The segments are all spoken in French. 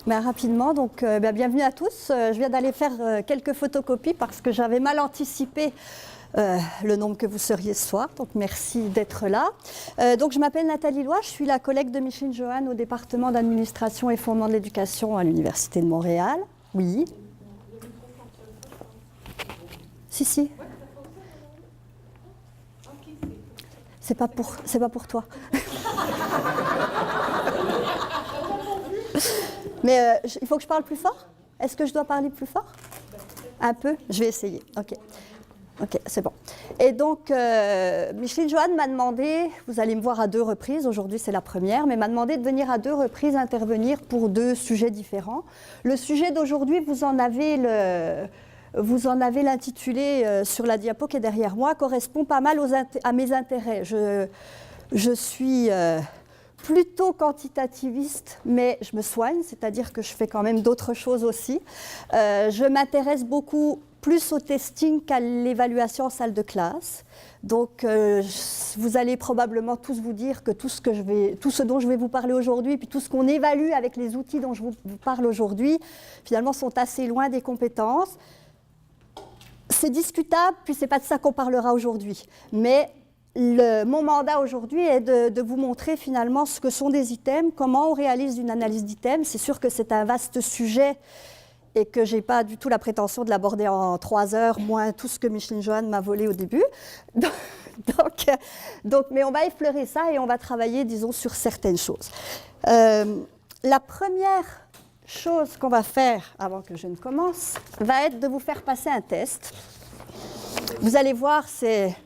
Rapidement, donc bienvenue à tous. Je viens d'aller faire quelques photocopies parce que j'avais mal anticipé le nombre que vous seriez ce soir, donc merci d'être là. Donc je m'appelle Nathalie Loy, je suis la collègue de Micheline Johan au département d'administration et fondement de l'éducation à l'Université de Montréal. Oui. Si. C'est pas pour toi. Mais il faut que je parle plus fort? Est-ce que je dois parler plus fort? Un peu? Je vais essayer. Ok, c'est bon. Et donc, Micheline Johan m'a demandé, vous allez me voir à 2 reprises, aujourd'hui c'est la première, mais m'a demandé de venir à 2 reprises intervenir pour 2 sujets différents. Le sujet d'aujourd'hui, vous en avez l'intitulé sur la diapo qui est derrière moi, correspond pas mal à mes intérêts. Je suis plutôt quantitativiste, mais je me soigne, c'est-à-dire que je fais quand même d'autres choses aussi. Je m'intéresse beaucoup plus au testing qu'à l'évaluation en salle de classe. Donc, vous allez probablement tous vous dire que tout ce dont je vais vous parler aujourd'hui, puis tout ce qu'on évalue avec les outils dont je vous parle aujourd'hui, finalement sont assez loin des compétences. C'est discutable, puis c'est pas de ça qu'on parlera aujourd'hui. Mais mon mandat aujourd'hui est de vous montrer finalement ce que sont des items, comment on réalise une analyse d'items. C'est sûr que c'est un vaste sujet et que je n'ai pas du tout la prétention de l'aborder en 3 heures, moins tout ce que Micheline Johan m'a volé au début. Mais on va effleurer ça et on va travailler, disons, sur certaines choses. La première chose qu'on va faire, avant que je ne commence, va être de vous faire passer un test. Vous allez voir, c'est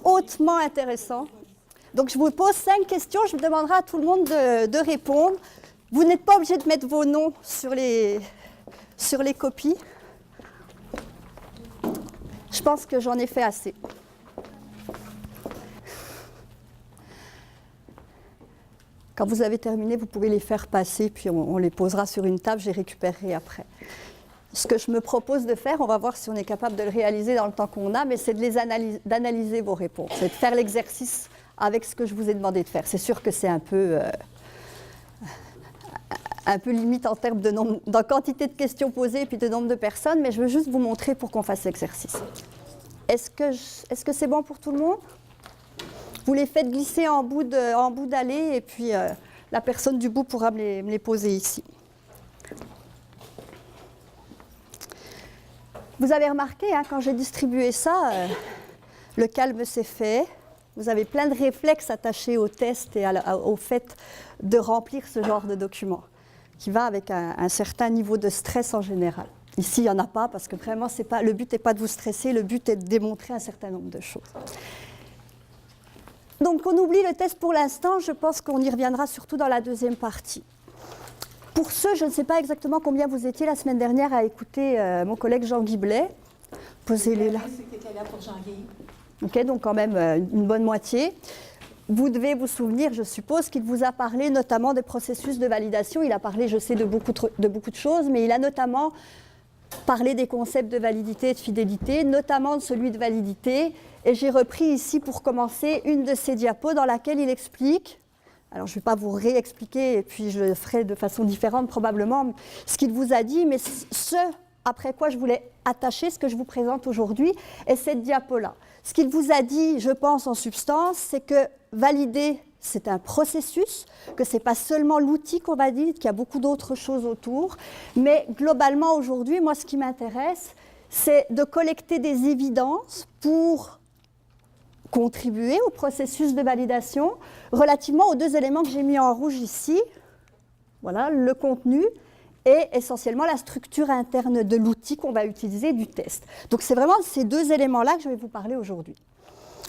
hautement intéressant. Donc, je vous pose 5 questions. Je demanderai à tout le monde de répondre. Vous n'êtes pas obligé de mettre vos noms sur les copies. Je pense que j'en ai fait assez. Quand vous avez terminé, vous pouvez les faire passer, puis on les posera sur une table, je les récupérerai après. Ce que je me propose de faire, on va voir si on est capable de le réaliser dans le temps qu'on a, mais c'est d'analyser vos réponses, c'est de faire l'exercice avec ce que je vous ai demandé de faire. C'est sûr que c'est un peu limite en termes de quantité de questions posées et puis de nombre de personnes, mais je veux juste vous montrer pour qu'on fasse l'exercice. Est-ce que c'est bon pour tout le monde? Vous les faites glisser en bout d'allée et puis la personne du bout pourra me les poser ici. Vous avez remarqué, quand j'ai distribué ça, le calme s'est fait. Vous avez plein de réflexes attachés au test et au fait de remplir ce genre de document, qui va avec un certain niveau de stress en général. Ici, il n'y en a pas, parce que vraiment, le but n'est pas de vous stresser, le but est de démontrer un certain nombre de choses. Donc, on oublie le test pour l'instant, je pense qu'on y reviendra surtout dans la deuxième partie. Pour ceux, je ne sais pas exactement combien vous étiez la semaine dernière à écouter mon collègue Jean-Guy Blais. Posez-les là. C'était là pour Jean-Guy. Ok, donc quand même une bonne moitié. Vous devez vous souvenir, je suppose, qu'il vous a parlé notamment des processus de validation. Il a parlé, je sais, de beaucoup de choses, mais il a notamment parlé des concepts de validité et de fidélité, notamment de celui de validité. Et j'ai repris ici, pour commencer, une de ses diapos dans laquelle il explique, alors je ne vais pas vous réexpliquer, et puis je le ferai de façon différente probablement, ce qu'il vous a dit, mais ce après quoi je voulais attacher ce que je vous présente aujourd'hui est cette diapo-là. Ce qu'il vous a dit, je pense en substance, c'est que valider, c'est un processus, que ce n'est pas seulement l'outil qu'on valide, qu'il y a beaucoup d'autres choses autour, mais globalement aujourd'hui, moi ce qui m'intéresse, c'est de collecter des évidences pour contribuer au processus de validation relativement aux 2 éléments que j'ai mis en rouge ici, voilà, le contenu et essentiellement la structure interne de l'outil qu'on va utiliser du test. Donc c'est vraiment ces 2 éléments-là que je vais vous parler aujourd'hui.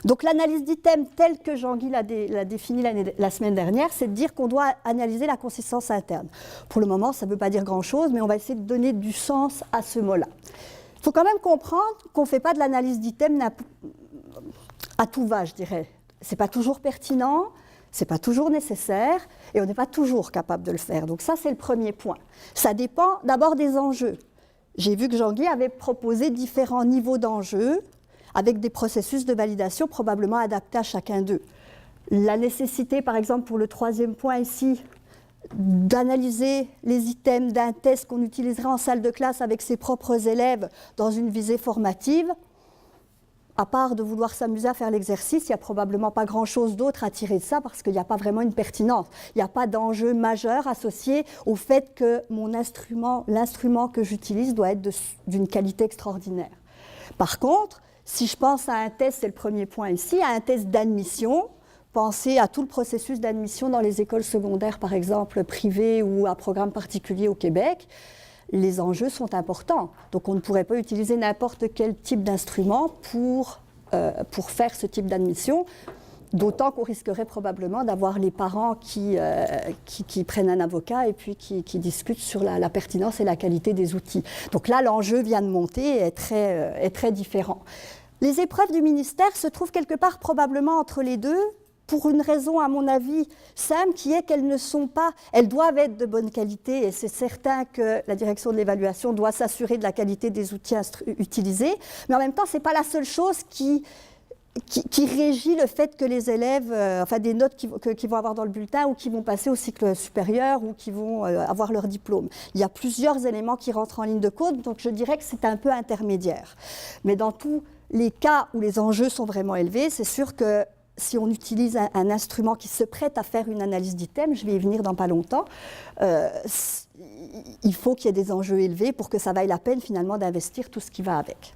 Donc l'analyse d'item telle que Jean-Guy l'a définie la semaine dernière, c'est de dire qu'on doit analyser la consistance interne. Pour le moment, ça ne veut pas dire grand-chose, mais on va essayer de donner du sens à ce mot-là. Il faut quand même comprendre qu'on ne fait pas de l'analyse d'item à tout va, je dirais. Ce n'est pas toujours pertinent, ce n'est pas toujours nécessaire, et on n'est pas toujours capable de le faire. Donc ça, c'est le premier point. Ça dépend d'abord des enjeux. J'ai vu que Jean-Guy avait proposé différents niveaux d'enjeux, avec des processus de validation probablement adaptés à chacun d'eux. La nécessité, par exemple, pour le 3e point ici, d'analyser les items d'un test qu'on utiliserait en salle de classe avec ses propres élèves dans une visée formative. À part de vouloir s'amuser à faire l'exercice, il n'y a probablement pas grand-chose d'autre à tirer de ça parce qu'il n'y a pas vraiment une pertinence. Il n'y a pas d'enjeu majeur associé au fait que mon instrument, l'instrument que j'utilise doit être d'une qualité extraordinaire. Par contre, si je pense à un test, c'est le premier point ici, à un test d'admission, pensez à tout le processus d'admission dans les écoles secondaires, par exemple privées ou à programme particulier au Québec, les enjeux sont importants. Donc on ne pourrait pas utiliser n'importe quel type d'instrument pour faire ce type d'admission, d'autant qu'on risquerait probablement d'avoir les parents qui prennent un avocat et puis qui discutent sur la pertinence et la qualité des outils. Donc là, l'enjeu vient de monter et est très différent. Les épreuves du ministère se trouvent quelque part probablement entre les deux, pour une raison, à mon avis, simple, qui est qu'elles ne sont pas, elles doivent être de bonne qualité, et c'est certain que la direction de l'évaluation doit s'assurer de la qualité des outils utilisés, mais en même temps, ce n'est pas la seule chose qui régit le fait que les élèves, enfin des notes qu'ils vont avoir dans le bulletin ou qui vont passer au cycle supérieur ou qui vont avoir leur diplôme. Il y a plusieurs éléments qui rentrent en ligne de compte, donc je dirais que c'est un peu intermédiaire. Mais dans tous les cas où les enjeux sont vraiment élevés, c'est sûr que si on utilise un instrument qui se prête à faire une analyse d'item, je vais y venir dans pas longtemps, il faut qu'il y ait des enjeux élevés pour que ça vaille la peine finalement d'investir tout ce qui va avec.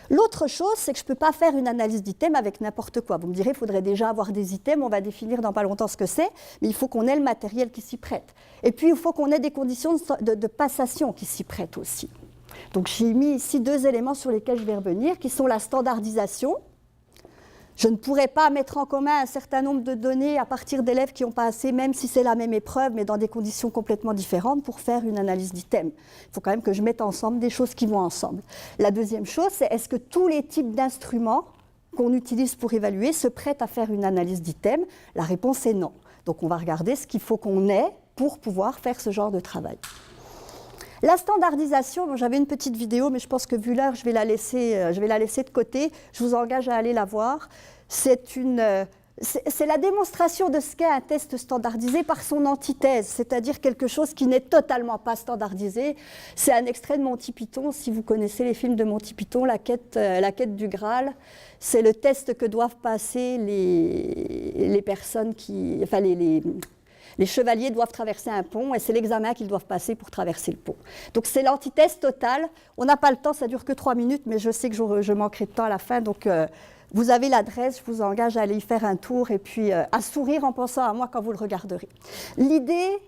L'autre chose, c'est que je ne peux pas faire une analyse d'item avec n'importe quoi. Vous me direz, il faudrait déjà avoir des items, on va définir dans pas longtemps ce que c'est, mais il faut qu'on ait le matériel qui s'y prête. Et puis, il faut qu'on ait des conditions de passation qui s'y prêtent aussi. Donc, j'ai mis ici deux éléments sur lesquels je vais revenir, qui sont la standardisation. Je ne pourrais pas mettre en commun un certain nombre de données à partir d'élèves qui ont passé, même si c'est la même épreuve, mais dans des conditions complètement différentes, pour faire une analyse d'item. Il faut quand même que je mette ensemble des choses qui vont ensemble. La deuxième chose, c'est est-ce que tous les types d'instruments qu'on utilise pour évaluer se prêtent à faire une analyse d'item? La réponse est non. Donc on va regarder ce qu'il faut qu'on ait pour pouvoir faire ce genre de travail. La standardisation, bon, j'avais une petite vidéo, mais je pense que vu l'heure, je vais la laisser de côté. Je vous engage à aller la voir. C'est la démonstration de ce qu'est un test standardisé par son antithèse, c'est-à-dire quelque chose qui n'est totalement pas standardisé. C'est un extrait de Monty Python. Si vous connaissez les films de Monty Python, la quête du Graal, c'est le test que doivent passer les personnes qui... Enfin, les chevaliers doivent traverser un pont et c'est l'examen qu'ils doivent passer pour traverser le pont. Donc c'est l'antithèse totale. On n'a pas le temps, ça ne dure que 3 minutes, mais je sais que je manquerai de temps à la fin. Donc vous avez l'adresse, je vous engage à aller y faire un tour et puis à sourire en pensant à moi quand vous le regarderez. L'idée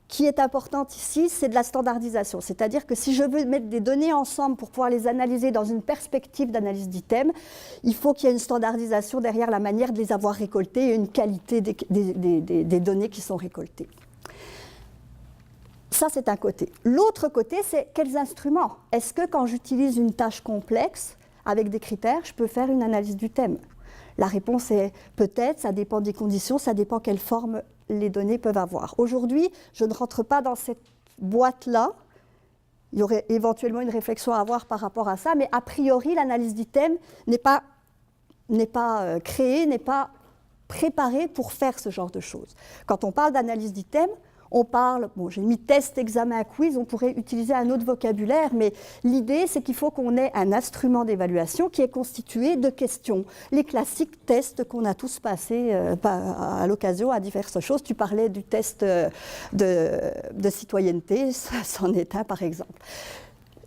qui est importante ici, c'est de la standardisation. C'est-à-dire que si je veux mettre des données ensemble pour pouvoir les analyser dans une perspective d'analyse d'item, il faut qu'il y ait une standardisation derrière la manière de les avoir récoltées et une qualité des données qui sont récoltées. Ça, c'est un côté. L'autre côté, c'est quels instruments? Est-ce que quand j'utilise une tâche complexe, avec des critères, je peux faire une analyse du thème? La réponse est peut-être, ça dépend des conditions, ça dépend quelle forme les données peuvent avoir. Aujourd'hui, je ne rentre pas dans cette boîte-là. Il y aurait éventuellement une réflexion à avoir par rapport à ça, mais a priori, l'analyse d'item n'est pas créée, n'est pas préparée pour faire ce genre de choses. Quand on parle d'analyse d'item, on parle, bon, j'ai mis test, examen, quiz, on pourrait utiliser un autre vocabulaire, mais l'idée, c'est qu'il faut qu'on ait un instrument d'évaluation qui est constitué de questions. Les classiques tests qu'on a tous passés à l'occasion à diverses choses. Tu parlais du test de citoyenneté, ça c'en est un par exemple.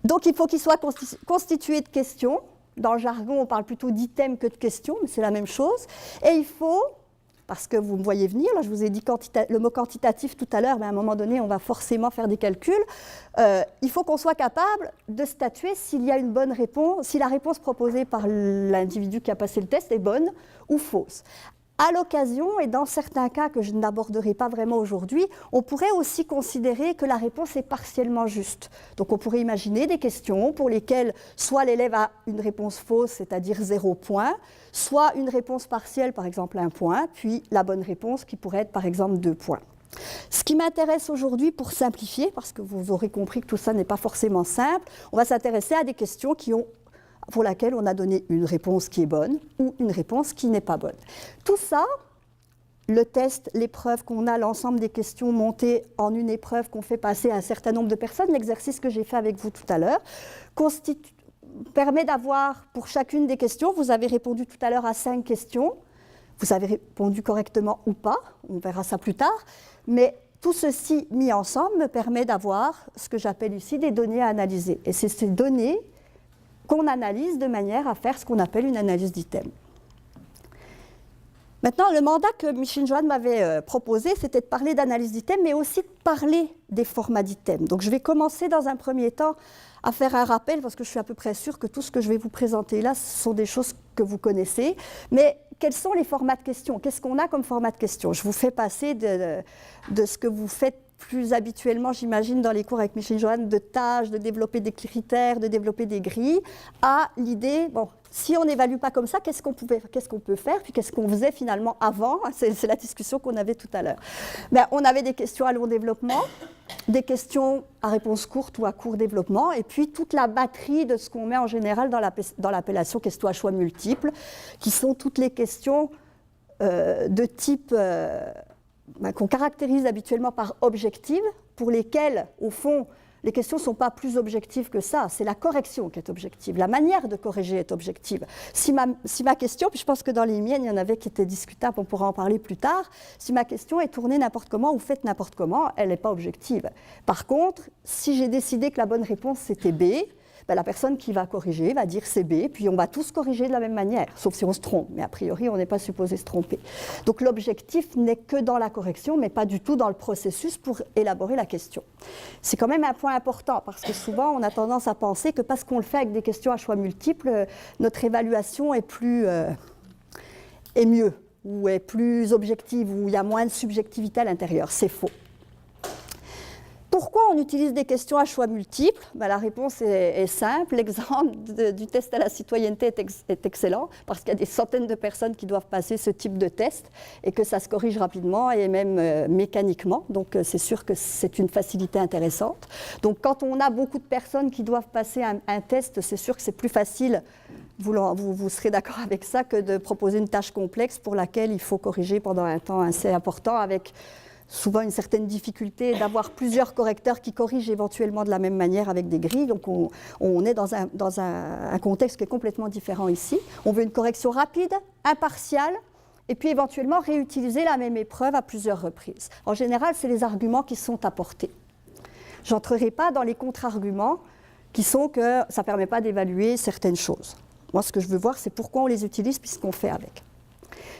Donc il faut qu'il soit constitué de questions. Dans le jargon, on parle plutôt d'items que de questions, mais c'est la même chose. Et il faut... Parce que vous me voyez venir, là, je vous ai dit le mot quantitatif tout à l'heure, mais à un moment donné, on va forcément faire des calculs. Il faut qu'on soit capable de statuer s'il y a une bonne réponse, si la réponse proposée par l'individu qui a passé le test est bonne ou fausse. À l'occasion, et dans certains cas que je n'aborderai pas vraiment aujourd'hui, on pourrait aussi considérer que la réponse est partiellement juste. Donc on pourrait imaginer des questions pour lesquelles soit l'élève a une réponse fausse, c'est-à-dire 0 point, soit une réponse partielle, par exemple 1 point, puis la bonne réponse qui pourrait être par exemple 2 points. Ce qui m'intéresse aujourd'hui pour simplifier, parce que vous aurez compris que tout ça n'est pas forcément simple, on va s'intéresser à des questions pour laquelle on a donné une réponse qui est bonne ou une réponse qui n'est pas bonne. Tout ça, le test, l'épreuve qu'on a, l'ensemble des questions montées en une épreuve qu'on fait passer à un certain nombre de personnes, l'exercice que j'ai fait avec vous tout à l'heure, permet d'avoir pour chacune des questions, vous avez répondu tout à l'heure à 5 questions, vous avez répondu correctement ou pas, on verra ça plus tard, mais tout ceci mis ensemble me permet d'avoir ce que j'appelle ici des données à analyser. Et c'est ces données qu'on analyse de manière à faire ce qu'on appelle une analyse d'item. Maintenant, le mandat que Micheline Joanne m'avait proposé, c'était de parler d'analyse d'item, mais aussi de parler des formats d'item. Donc je vais commencer dans un premier temps à faire un rappel, parce que je suis à peu près sûre que tout ce que je vais vous présenter là, ce sont des choses que vous connaissez. Mais quels sont les formats de questions? Qu'est-ce qu'on a comme format de questions? Je vous fais passer de ce que vous faites plus habituellement, j'imagine, dans les cours avec Micheline Joanne, de tâches, de développer des critères, de développer des grilles, à l'idée, bon, si on n'évalue pas comme ça, qu'est-ce qu'on peut faire, puis qu'est-ce qu'on faisait finalement avant? C'est la discussion qu'on avait tout à l'heure. Ben, on avait des questions à long développement, des questions à réponse courte ou à court développement, et puis toute la batterie de ce qu'on met en général dans l'appellation questions à choix multiples, qui sont toutes les questions de type qu'on caractérise habituellement par objectives, pour lesquelles, au fond, les questions ne sont pas plus objectives que ça, c'est la correction qui est objective, la manière de corriger est objective. Si ma question, puis je pense que dans les miennes, il y en avait qui étaient discutables, on pourra en parler plus tard, si ma question est tournée n'importe comment ou faite n'importe comment, elle n'est pas objective. Par contre, si j'ai décidé que la bonne réponse c'était B, ben la personne qui va corriger va dire c'est B, puis on va tous corriger de la même manière, sauf si on se trompe, mais a priori on n'est pas supposé se tromper. Donc l'objectif n'est que dans la correction, mais pas du tout dans le processus pour élaborer la question. C'est quand même un point important, parce que souvent on a tendance à penser que parce qu'on le fait avec des questions à choix multiples, notre évaluation est mieux, ou est plus objective, ou il y a moins de subjectivité à l'intérieur. C'est faux. Pourquoi on utilise des questions à choix multiples? Ben, la réponse est simple. L'exemple du test à la citoyenneté est excellent parce qu'il y a des centaines de personnes qui doivent passer ce type de test et que ça se corrige rapidement et même mécaniquement. Donc c'est sûr que c'est une facilité intéressante. Donc quand on a beaucoup de personnes qui doivent passer un test, c'est sûr que c'est plus facile, vous serez d'accord avec ça, que de proposer une tâche complexe pour laquelle il faut corriger pendant un temps assez important avec souvent une certaine difficulté d'avoir plusieurs correcteurs qui corrigent éventuellement de la même manière avec des grilles. Donc on est dans un contexte qui est complètement différent ici. On veut une correction rapide, impartiale, et puis éventuellement réutiliser la même épreuve à plusieurs reprises. En général, c'est les arguments qui sont apportés. Je n'entrerai pas dans les contre-arguments qui sont que ça ne permet pas d'évaluer certaines choses. Moi, ce que je veux voir, c'est pourquoi on les utilise puis ce qu'on fait avec.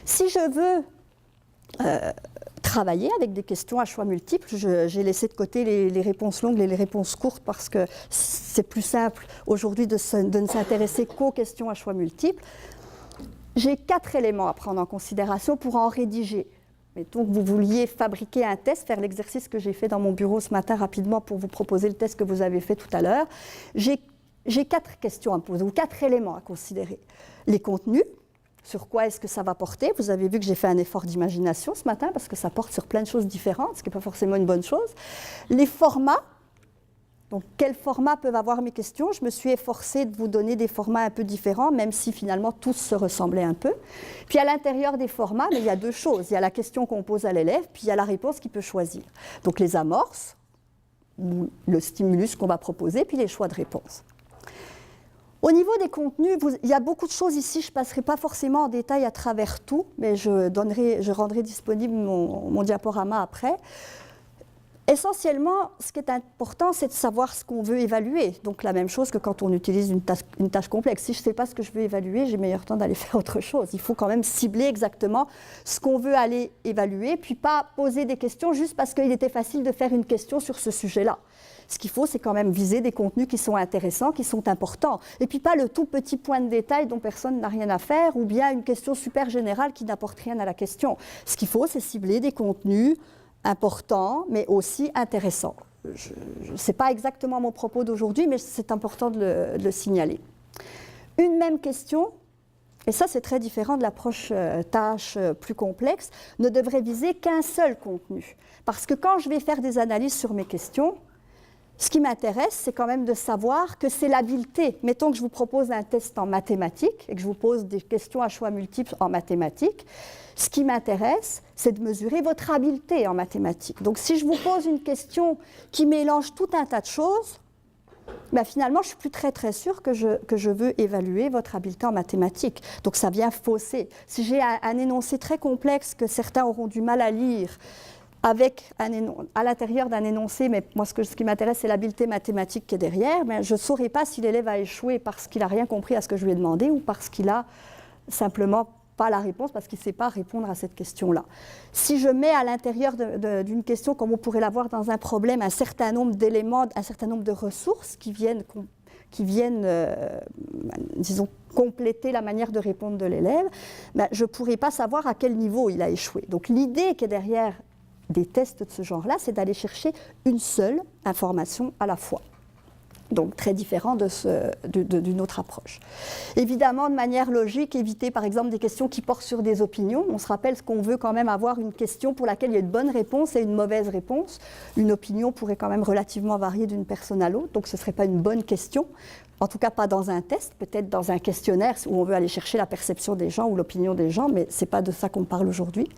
Si je veux travailler avec des questions à choix multiples. J'ai laissé de côté les réponses longues et les réponses courtes parce que c'est plus simple aujourd'hui de ne s'intéresser qu'aux questions à choix multiples. J'ai 4 éléments à prendre en considération pour en rédiger. Mettons que vous vouliez fabriquer un test, faire l'exercice que j'ai fait dans mon bureau ce matin rapidement pour vous proposer le test que vous avez fait tout à l'heure. J'ai 4 questions à me poser ou 4 éléments à considérer. Les contenus. Sur quoi est-ce que ça va porter? Vous avez vu que j'ai fait un effort d'imagination ce matin parce que ça porte sur plein de choses différentes, ce qui n'est pas forcément une bonne chose. Les formats. Donc, quels formats peuvent avoir mes questions? Je me suis efforcée de vous donner des formats un peu différents, même si finalement tous se ressemblaient un peu. Puis à l'intérieur des formats, mais il y a 2 choses. Il y a la question qu'on pose à l'élève, puis il y a la réponse qu'il peut choisir. Donc les amorces, ou le stimulus qu'on va proposer, puis les choix de réponse. Au niveau des contenus, il y a beaucoup de choses ici, je ne passerai pas forcément en détail à travers tout, mais je rendrai disponible mon diaporama après. Essentiellement, ce qui est important, c'est de savoir ce qu'on veut évaluer. Donc la même chose que quand on utilise une tâche complexe. Si je ne sais pas ce que je veux évaluer, j'ai meilleur temps d'aller faire autre chose. Il faut quand même cibler exactement ce qu'on veut aller évaluer, puis pas poser des questions juste parce qu'il était facile de faire une question sur ce sujet-là. Ce qu'il faut, c'est quand même viser des contenus qui sont intéressants, qui sont importants. Et puis pas le tout petit point de détail dont personne n'a rien à faire, ou bien une question super générale qui n'apporte rien à la question. Ce qu'il faut, c'est cibler des contenus importants, mais aussi intéressants. Ce n'est pas exactement mon propos d'aujourd'hui, mais c'est important de le signaler. Une même question, et ça c'est très différent de l'approche tâche plus complexe, ne devrait viser qu'un seul contenu. Parce que quand je vais faire des analyses sur mes questions, Ce qui m'intéresse, c'est quand même de savoir que c'est l'habileté. Mettons que je vous propose un test en mathématiques et que je vous pose des questions à choix multiples en mathématiques. Ce qui m'intéresse, c'est de mesurer votre habileté en mathématiques. Donc si je vous pose une question qui mélange tout un tas de choses, ben finalement, je ne suis plus très sûre que je veux évaluer votre habileté en mathématiques. Donc ça vient fausser. Si j'ai un énoncé très complexe que certains auront du mal à lire, avec à l'intérieur d'un énoncé, mais moi ce qui m'intéresse c'est l'habileté mathématique qui est derrière, mais je ne saurais pas si l'élève a échoué parce qu'il n'a rien compris à ce que je lui ai demandé ou parce qu'il n'a simplement pas la réponse, parce qu'il ne sait pas répondre à cette question-là. Si je mets à l'intérieur d'une question, comme on pourrait l'avoir dans un problème, un certain nombre d'éléments, un certain nombre de ressources qui viennent disons, compléter la manière de répondre de l'élève, ben, je ne pourrais pas savoir à quel niveau il a échoué. Donc l'idée qui est derrière des tests de ce genre-là, c'est d'aller chercher une seule information à la fois. Donc très différent d'une autre approche. Évidemment, de manière logique, éviter par exemple des questions qui portent sur des opinions. On se rappelle ce qu'on veut quand même avoir une question pour laquelle il y a une bonne réponse et une mauvaise réponse. Une opinion pourrait quand même relativement varier d'une personne à l'autre, donc ce ne serait pas une bonne question. En tout cas, pas dans un test, peut-être dans un questionnaire où on veut aller chercher la perception des gens ou l'opinion des gens, mais ce n'est pas de ça qu'on parle aujourd'hui.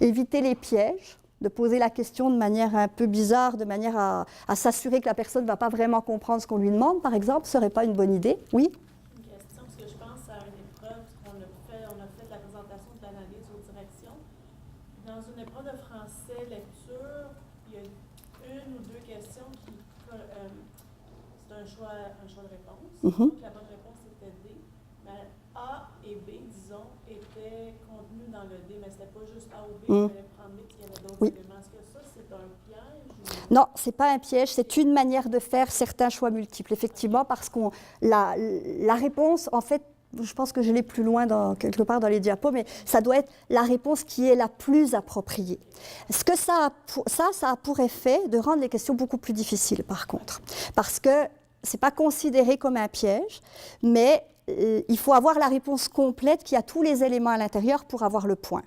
Éviter les pièges, de poser la question de manière un peu bizarre, de manière à s'assurer que la personne ne va pas vraiment comprendre ce qu'on lui demande, par exemple, ce ne serait pas une bonne idée. Oui? Une question, parce que je pense à une épreuve qu'on a fait de la présentation de l'analyse aux directions. Dans une épreuve de français lecture, il y a une ou deux questions qui... c'est un choix de réponse. Donc la bonne réponse était D. Mais A et B, disons, étaient contenus dans le D, mais ce n'était pas juste A ou B, il fallait prendre B, il y avait d'autres éléments. Est-ce que ça, c'est un piège? Non, ce n'est pas un piège, c'est une manière de faire certains choix multiples, effectivement, parce que la réponse, en fait, je pense que je l'ai plus loin, quelque part dans les diapos, mais ça doit être la réponse qui est la plus appropriée. Ce que ça a pour effet de rendre les questions beaucoup plus difficiles, par contre, parce que ce n'est pas considéré comme un piège, mais il faut avoir la réponse complète qui a tous les éléments à l'intérieur pour avoir le point.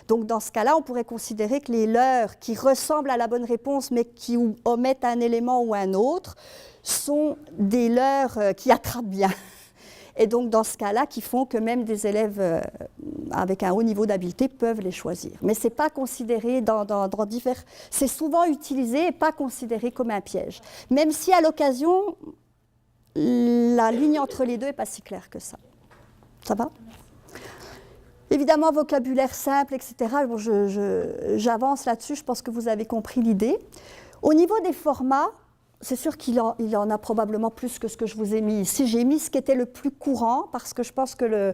Donc dans ce cas-là, on pourrait considérer que les leurres qui ressemblent à la bonne réponse mais qui omettent un élément ou un autre sont des leurres qui attrapent bien. Et donc dans ce cas-là, qui font que même des élèves avec un haut niveau d'habileté peuvent les choisir. Mais ce n'est pas considéré dans divers... C'est souvent utilisé et pas considéré comme un piège. Même si à l'occasion, la ligne entre les deux n'est pas si claire que ça. Ça va ? Évidemment, vocabulaire simple, etc. Bon, j'avance là-dessus, je pense que vous avez compris l'idée. Au niveau des formats, c'est sûr qu'il en a probablement plus que ce que je vous ai mis ici. J'ai mis ce qui était le plus courant, parce que je pense que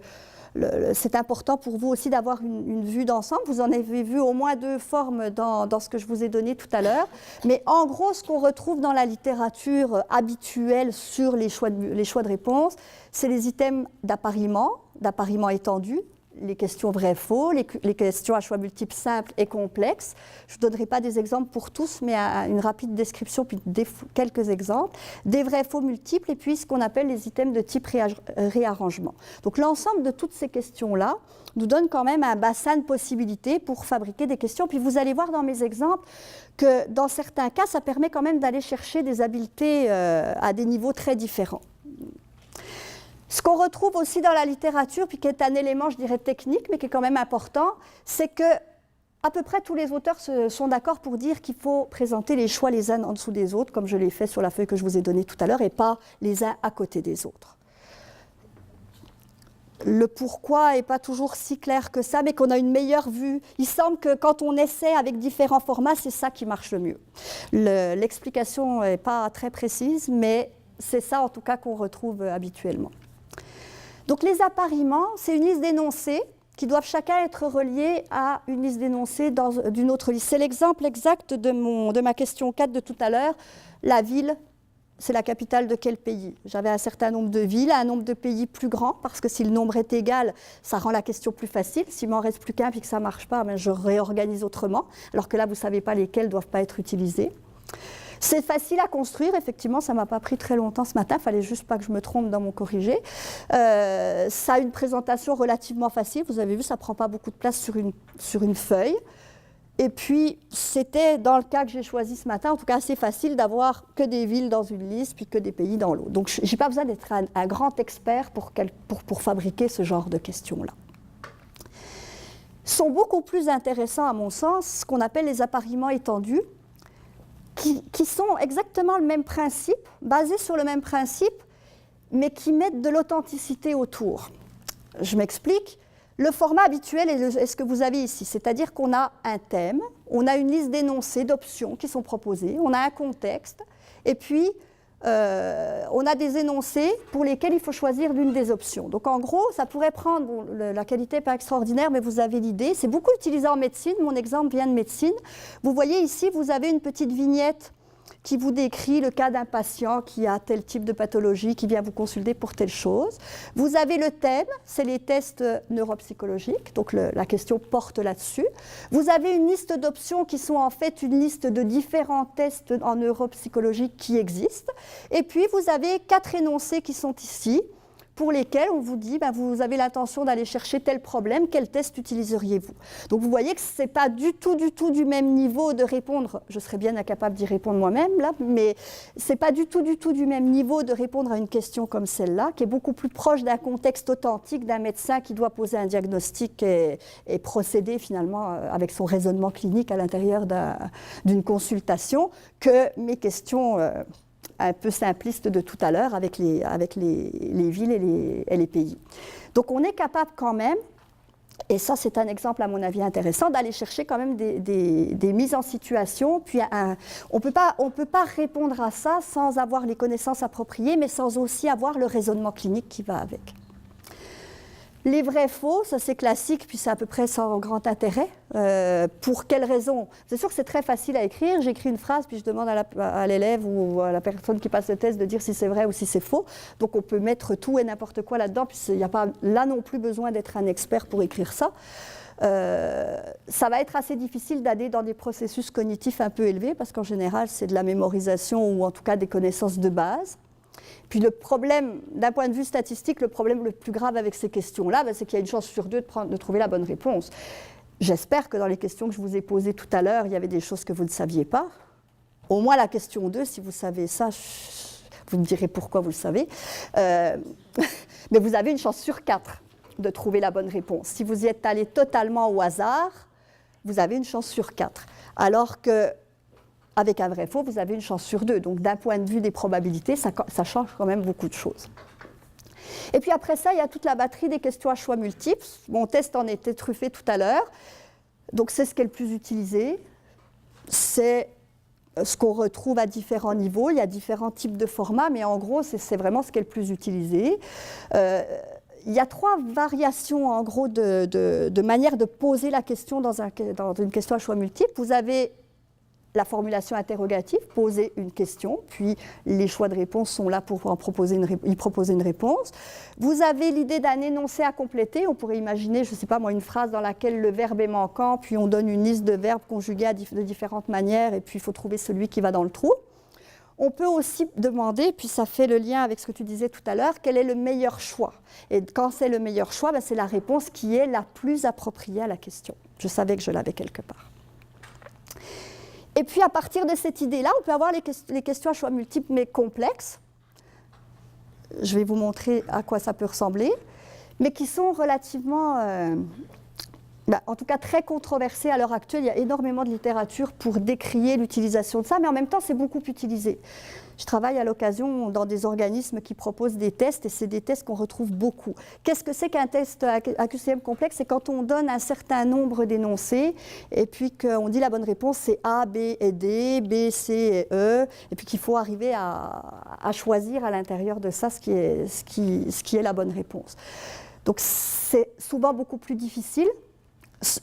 c'est important pour vous aussi d'avoir une vue d'ensemble. Vous en avez vu au moins deux formes dans ce que je vous ai donné tout à l'heure. Mais en gros, ce qu'on retrouve dans la littérature habituelle sur les choix de réponse, c'est les items d'appariement étendu, les questions vrai-faux, les questions à choix multiples simples et complexes. Je ne donnerai pas des exemples pour tous, mais une rapide description, puis quelques exemples. Des vrais-faux multiples, et puis ce qu'on appelle les items de type réarrangement. Donc l'ensemble de toutes ces questions-là nous donne quand même un bassin de possibilités pour fabriquer des questions. Puis vous allez voir dans mes exemples que dans certains cas, ça permet quand même d'aller chercher des habiletés à des niveaux très différents. Ce qu'on retrouve aussi dans la littérature, puis qui est un élément, je dirais, technique, mais qui est quand même important, c'est que à peu près tous les auteurs sont d'accord pour dire qu'il faut présenter les choix les uns en dessous des autres, comme je l'ai fait sur la feuille que je vous ai donnée tout à l'heure, et pas les uns à côté des autres. Le pourquoi n'est pas toujours si clair que ça, mais qu'on a une meilleure vue. Il semble que quand on essaie avec différents formats, c'est ça qui marche le mieux. L'explication n'est pas très précise, mais c'est ça en tout cas qu'on retrouve habituellement. Donc les appariements, c'est une liste d'énoncés qui doivent chacun être reliés à une liste d'énoncés d'une autre liste. C'est l'exemple exact de ma question 4 de tout à l'heure. La ville, c'est la capitale de quel pays? J'avais un certain nombre de villes, un nombre de pays plus grand, parce que si le nombre est égal, ça rend la question plus facile. S'il m'en reste plus qu'un et que ça ne marche pas, ben je réorganise autrement, alors que là, vous ne savez pas lesquels ne doivent pas être utilisés. C'est facile à construire, effectivement, ça ne m'a pas pris très longtemps ce matin, il ne fallait juste pas que je me trompe dans mon corrigé. Ça a une présentation relativement facile, vous avez vu, ça ne prend pas beaucoup de place sur une feuille. Et puis, c'était, dans le cas que j'ai choisi ce matin, en tout cas assez facile d'avoir que des villes dans une liste, puis que des pays dans l'autre. Donc, je n'ai pas besoin d'être un grand expert pour fabriquer ce genre de questions-là. Sont beaucoup plus intéressants, à mon sens, ce qu'on appelle les appariements étendus, qui sont exactement le même principe, basés sur le même principe, mais qui mettent de l'authenticité autour. Je m'explique. Le format habituel est ce que vous avez ici, c'est-à-dire qu'on a un thème, on a une liste d'énoncés, d'options qui sont proposées, on a un contexte, et puis on a des énoncés pour lesquels il faut choisir l'une des options. Donc en gros, ça pourrait prendre, bon, la qualité n'est pas extraordinaire, mais vous avez l'idée. C'est beaucoup utilisé en médecine, mon exemple vient de médecine. Vous voyez ici, vous avez une petite vignette qui vous décrit le cas d'un patient qui a tel type de pathologie, qui vient vous consulter pour telle chose. Vous avez le thème, c'est les tests neuropsychologiques, donc la question porte là-dessus. Vous avez une liste d'options qui sont en fait une liste de différents tests en neuropsychologie qui existent. Et puis vous avez 4 énoncés qui sont ici, pour lesquels on vous dit, vous avez l'intention d'aller chercher tel problème, quel test utiliseriez-vous? Donc vous voyez que ce n'est pas du tout du même niveau de répondre, je serais bien incapable d'y répondre moi-même, là, mais ce n'est pas du tout du même niveau de répondre à une question comme celle-là, qui est beaucoup plus proche d'un contexte authentique d'un médecin qui doit poser un diagnostic et procéder finalement avec son raisonnement clinique à l'intérieur d'une consultation, que mes questions un peu simpliste de tout à l'heure avec les villes et les pays. Donc on est capable quand même, et ça c'est un exemple à mon avis intéressant, d'aller chercher quand même des mises en situation, puis on ne peut pas répondre à ça sans avoir les connaissances appropriées, mais sans aussi avoir le raisonnement clinique qui va avec. Les vrais-faux, ça c'est classique, puis c'est à peu près sans grand intérêt. Pour quelles raisons? C'est sûr que c'est très facile à écrire. J'écris une phrase, puis je demande à l'élève ou à la personne qui passe le test de dire si c'est vrai ou si c'est faux. Donc on peut mettre tout et n'importe quoi là-dedans, puis il n'y a pas là non plus besoin d'être un expert pour écrire ça. Ça va être assez difficile d'aller dans des processus cognitifs un peu élevés, parce qu'en général c'est de la mémorisation ou en tout cas des connaissances de base. Puis le problème, d'un point de vue statistique, le problème le plus grave avec ces questions-là, c'est qu'il y a une chance sur 2 de trouver la bonne réponse. J'espère que dans les questions que je vous ai posées tout à l'heure, il y avait des choses que vous ne saviez pas. Au moins la question 2, si vous savez ça, vous me direz pourquoi vous le savez. Mais vous avez une chance sur 4 de trouver la bonne réponse. Si vous y êtes allé totalement au hasard, vous avez une chance sur 4. Alors que avec un vrai-faux, vous avez une chance sur 2. Donc, d'un point de vue des probabilités, ça change quand même beaucoup de choses. Et puis après ça, il y a toute la batterie des questions à choix multiples. Mon test en était truffé tout à l'heure. Donc, c'est ce qui est le plus utilisé. C'est ce qu'on retrouve à différents niveaux. Il y a différents types de formats, mais en gros, c'est vraiment ce qui est le plus utilisé. Il y a 3 variations, en gros, de manière de poser la question dans une question à choix multiples. Vous avez la formulation interrogative, poser une question, puis les choix de réponse sont là pour y proposer une réponse. Vous avez l'idée d'un énoncé à compléter. On pourrait imaginer, je ne sais pas moi, une phrase dans laquelle le verbe est manquant, puis on donne une liste de verbes conjugués de différentes manières, et puis il faut trouver celui qui va dans le trou. On peut aussi demander, puis ça fait le lien avec ce que tu disais tout à l'heure, quel est le meilleur choix? Et quand c'est le meilleur choix, c'est la réponse qui est la plus appropriée à la question. Je savais que je l'avais quelque part. Et puis, à partir de cette idée-là, on peut avoir les questions à choix multiples, mais complexes. Je vais vous montrer à quoi ça peut ressembler, mais qui sont relativement, en tout cas très controversées à l'heure actuelle. Il y a énormément de littérature pour décrier l'utilisation de ça, mais en même temps, c'est beaucoup utilisé. Je travaille à l'occasion dans des organismes qui proposent des tests, et c'est des tests qu'on retrouve beaucoup. Qu'est-ce que c'est qu'un test AQCM complexe? C'est quand on donne un certain nombre d'énoncés, et puis qu'on dit la bonne réponse, c'est A, B et D, B, C et E, et puis qu'il faut arriver à choisir à l'intérieur de ça ce qui est la bonne réponse. Donc c'est souvent beaucoup plus difficile.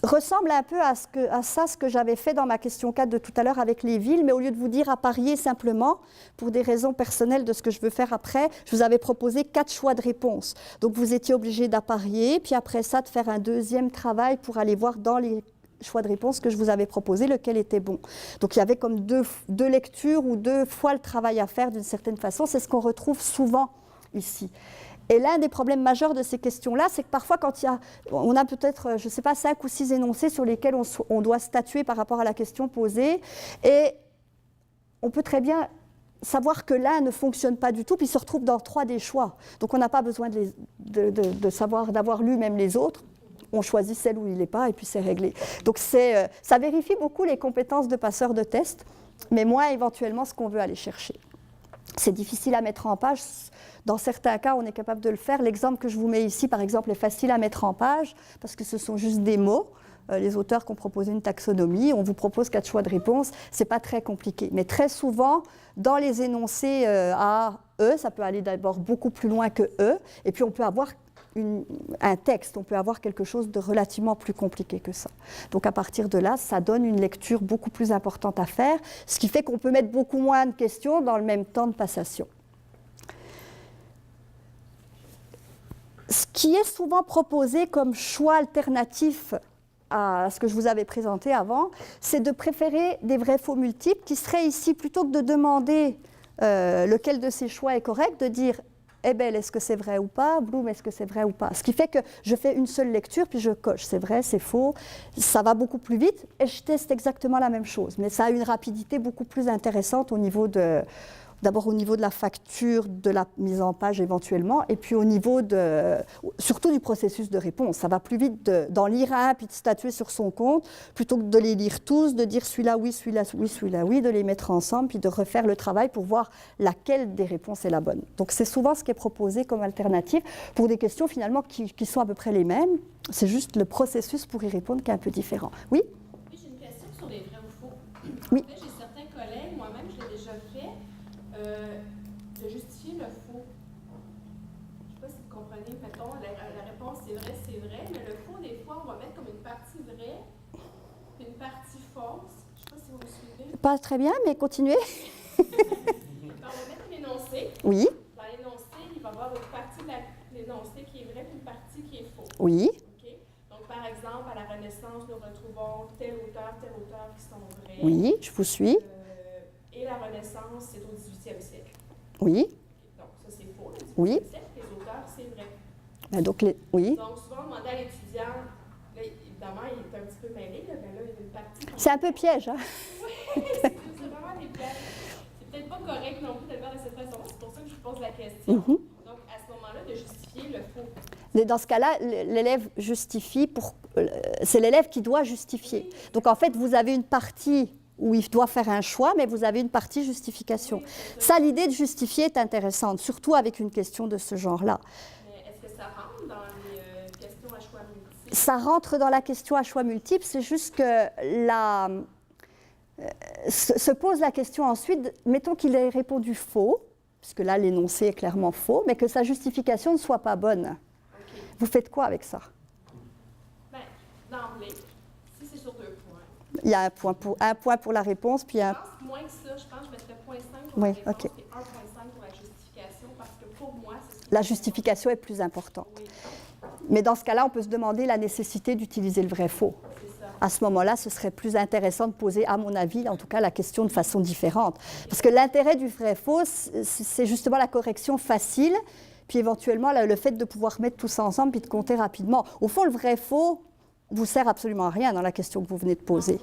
Ressemble un peu à ce que j'avais fait dans ma question 4 de tout à l'heure avec les villes, mais au lieu de vous dire à parier simplement, pour des raisons personnelles de ce que je veux faire après, je vous avais proposé 4 choix de réponse. Donc vous étiez obligé d'apparier, puis après ça de faire un deuxième travail pour aller voir dans les choix de réponse que je vous avais proposé lequel était bon. Donc il y avait comme deux lectures ou 2 fois le travail à faire d'une certaine façon, c'est ce qu'on retrouve souvent ici. Et l'un des problèmes majeurs de ces questions-là, c'est que parfois, quand on a peut-être, je ne sais pas, 5 ou 6 énoncés sur lesquels on doit statuer par rapport à la question posée, et on peut très bien savoir que l'un ne fonctionne pas du tout, puis se retrouve dans 3 des choix. Donc on n'a pas besoin de savoir, d'avoir lu même les autres. On choisit celle où il n'est pas, et puis c'est réglé. Donc ça vérifie beaucoup les compétences de passeur de test, mais moins éventuellement ce qu'on veut aller chercher. C'est difficile à mettre en page. Dans certains cas, on est capable de le faire. L'exemple que je vous mets ici, par exemple, est facile à mettre en page parce que ce sont juste des mots. Les auteurs qui ont proposé une taxonomie, on vous propose 4 choix de réponse. Ce n'est pas très compliqué. Mais très souvent, dans les énoncés A, E, ça peut aller d'abord beaucoup plus loin que E. Et puis, on peut avoir un texte, on peut avoir quelque chose de relativement plus compliqué que ça. Donc à partir de là, ça donne une lecture beaucoup plus importante à faire, ce qui fait qu'on peut mettre beaucoup moins de questions dans le même temps de passation. Ce qui est souvent proposé comme choix alternatif à ce que je vous avais présenté avant, c'est de préférer des vrais-faux multiples qui seraient ici, plutôt que de demander lequel de ces choix est correct, de dire Ebel, est-ce que c'est vrai ou pas? Bloom, est-ce que c'est vrai ou pas? Ce qui fait que je fais une seule lecture, puis je coche. C'est vrai, c'est faux. Ça va beaucoup plus vite et je teste exactement la même chose. Mais ça a une rapidité beaucoup plus intéressante au niveau de... D'abord au niveau de la facture, de la mise en page éventuellement, et puis au niveau surtout du processus de réponse. Ça va plus vite d'en lire un, puis de statuer sur son compte, plutôt que de les lire tous, de dire celui-là oui, celui-là oui, celui-là oui, de les mettre ensemble, puis de refaire le travail pour voir laquelle des réponses est la bonne. Donc c'est souvent ce qui est proposé comme alternative pour des questions finalement qui sont à peu près les mêmes. C'est juste le processus pour y répondre qui est un peu différent. Oui? Oui, j'ai une question sur les vrais ou faux. Oui. En fait, j'ai certains collègues, moi-même je l'ai déjà fait, de justifier le faux. Je ne sais pas si vous comprenez, mettons, la réponse c'est vrai, mais le faux, des fois, on va mettre comme une partie vraie, puis une partie fausse. Je ne sais pas si vous me suivez. Pas très bien, mais continuez. On va mettre l'énoncé. Oui. Dans l'énoncé, il va y avoir une partie de l'énoncé qui est vraie, puis une partie qui est faux. Oui. Okay? Donc, par exemple, à la Renaissance, nous retrouvons tel auteur qui sont vrais. Oui, je vous suis. Et la Renaissance, c'est au 18e siècle. Oui. Donc, ça, c'est faux. Le 18e Oui. siècle, les auteurs, c'est vrai. Oui. Donc, souvent, on demandait à l'étudiant, là, évidemment, il est un petit peu mêlé, là, mais là, il y a une partie... C'est un peu piège, hein? Oui, c'est vraiment des pièges. C'est peut-être pas correct non plus de le faire de cette façon-là, c'est pour ça que je pose la question. Donc, à ce moment-là, de justifier le faux. Mais dans ce cas-là, l'élève justifie c'est l'élève qui doit justifier. Donc, en fait, vous avez une partie où il doit faire un choix, mais vous avez une partie justification. Ça, l'idée de justifier est intéressante, surtout avec une question de ce genre-là. Mais est-ce que ça rentre dans les questions à choix multiples? Ça rentre dans la question à choix multiples, c'est juste que se pose la question ensuite, mettons qu'il ait répondu faux, puisque là, l'énoncé est clairement faux, mais que sa justification ne soit pas bonne. Okay. Vous faites quoi avec ça? Ben, d'emblée, si c'est sur 2 points. Il y a un point pour la réponse, puis un... Je pense moins que ça. Je pense que je mettrais 0.5 pour Oui, la réponse okay. et 1.5 pour la justification, parce que pour moi, c'est ce La justification est plus importante. Oui. Mais dans ce cas-là, on peut se demander la nécessité d'utiliser le vrai-faux. À ce moment-là, ce serait plus intéressant de poser, à mon avis, en tout cas, la question de façon différente. Parce que l'intérêt du vrai-faux, c'est justement la correction facile, puis éventuellement le fait de pouvoir mettre tout ça ensemble puis de compter rapidement. Au fond, le vrai-faux ne vous sert absolument à rien dans la question que vous venez de poser.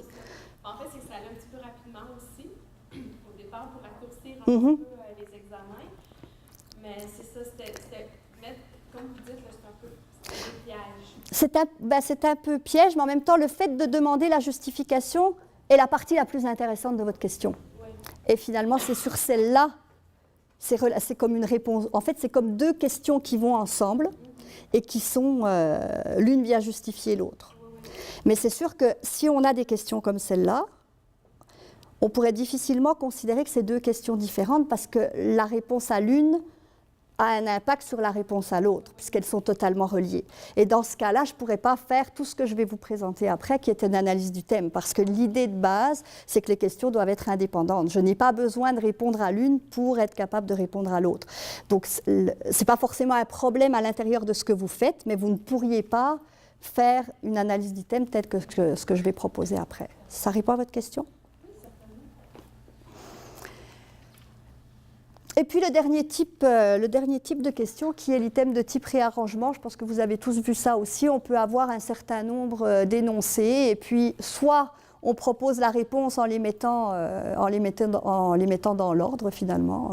En fait, c'est que ça allait un petit peu rapidement aussi, au départ, pour raccourcir un peu les examens. Mais c'est ça, c'était comme vous dites, c'est un peu des pièges. C'est un peu piège, mais en même temps, le fait de demander la justification est la partie la plus intéressante de votre question. Oui. Et finalement, c'est sur celle-là, c'est comme une réponse. En fait, c'est comme 2 questions qui vont ensemble et qui sont, l'une vient justifier l'autre. Mais c'est sûr que si on a des questions comme celle-là, on pourrait difficilement considérer que c'est 2 questions différentes parce que la réponse à l'une a un impact sur la réponse à l'autre, puisqu'elles sont totalement reliées. Et dans ce cas-là, je ne pourrais pas faire tout ce que je vais vous présenter après, qui est une analyse du thème, parce que l'idée de base, c'est que les questions doivent être indépendantes. Je n'ai pas besoin de répondre à l'une pour être capable de répondre à l'autre. Donc, ce n'est pas forcément un problème à l'intérieur de ce que vous faites, mais vous ne pourriez pas faire une analyse du thème telle que ce que je vais proposer après. Ça répond à votre question ? Et puis le dernier type de question qui est l'item de type réarrangement, je pense que vous avez tous vu ça aussi, on peut avoir un certain nombre d'énoncés et puis soit on propose la réponse en les mettant dans l'ordre finalement.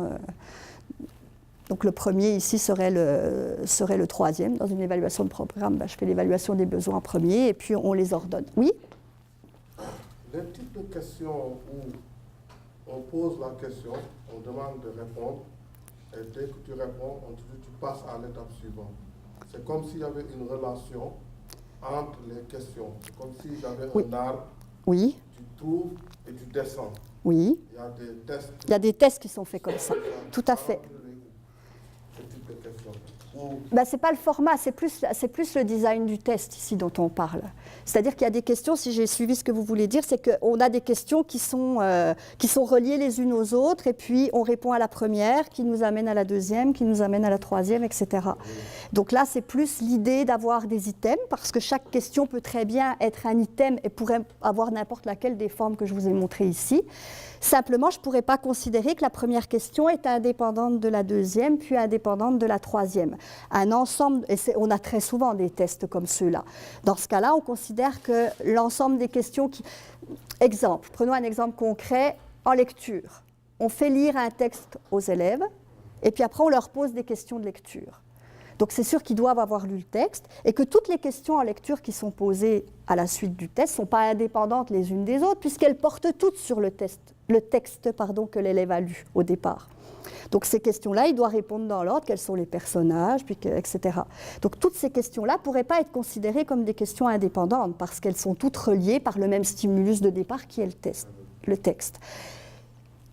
Donc le premier ici serait le troisième. Dans une évaluation de programme, je fais l'évaluation des besoins en premier et puis on les ordonne. Oui? Les types de questions où on pose la question, on demande de répondre, et dès que tu réponds, on te dit tu passes à l'étape suivante. C'est comme s'il y avait une relation entre les questions. C'est comme s'il y avait un arbre, oui. Tu trouves et tu descends. Oui. Il y a des tests. Il y a des tests qui sont faits comme ça. Tout à fait. Ce type de questions. Ben, ce n'est pas le format, c'est plus le design du test ici dont on parle. C'est-à-dire qu'il y a des questions, si j'ai suivi ce que vous voulez dire, c'est qu'on a des questions qui sont reliées les unes aux autres, et puis on répond à la première, qui nous amène à la deuxième, qui nous amène à la troisième, etc. Donc là, c'est plus l'idée d'avoir des items, parce que chaque question peut très bien être un item et pourrait avoir n'importe laquelle des formes que je vous ai montrées ici. Simplement, je ne pourrais pas considérer que la première question est indépendante de la deuxième, puis indépendante de la troisième. Un ensemble, et on a très souvent des tests comme ceux-là. Dans ce cas-là, on considère que l'ensemble des questions qui... Exemple, prenons un exemple concret en lecture. On fait lire un texte aux élèves, et puis après on leur pose des questions de lecture. Donc c'est sûr qu'ils doivent avoir lu le texte, et que toutes les questions en lecture qui sont posées à la suite du test ne sont pas indépendantes les unes des autres, puisqu'elles portent toutes sur le texte que l'élève a lu au départ. Donc ces questions-là, il doit répondre dans l'ordre, quels sont les personnages, puis etc. Donc toutes ces questions-là ne pourraient pas être considérées comme des questions indépendantes, parce qu'elles sont toutes reliées par le même stimulus de départ qui est le texte.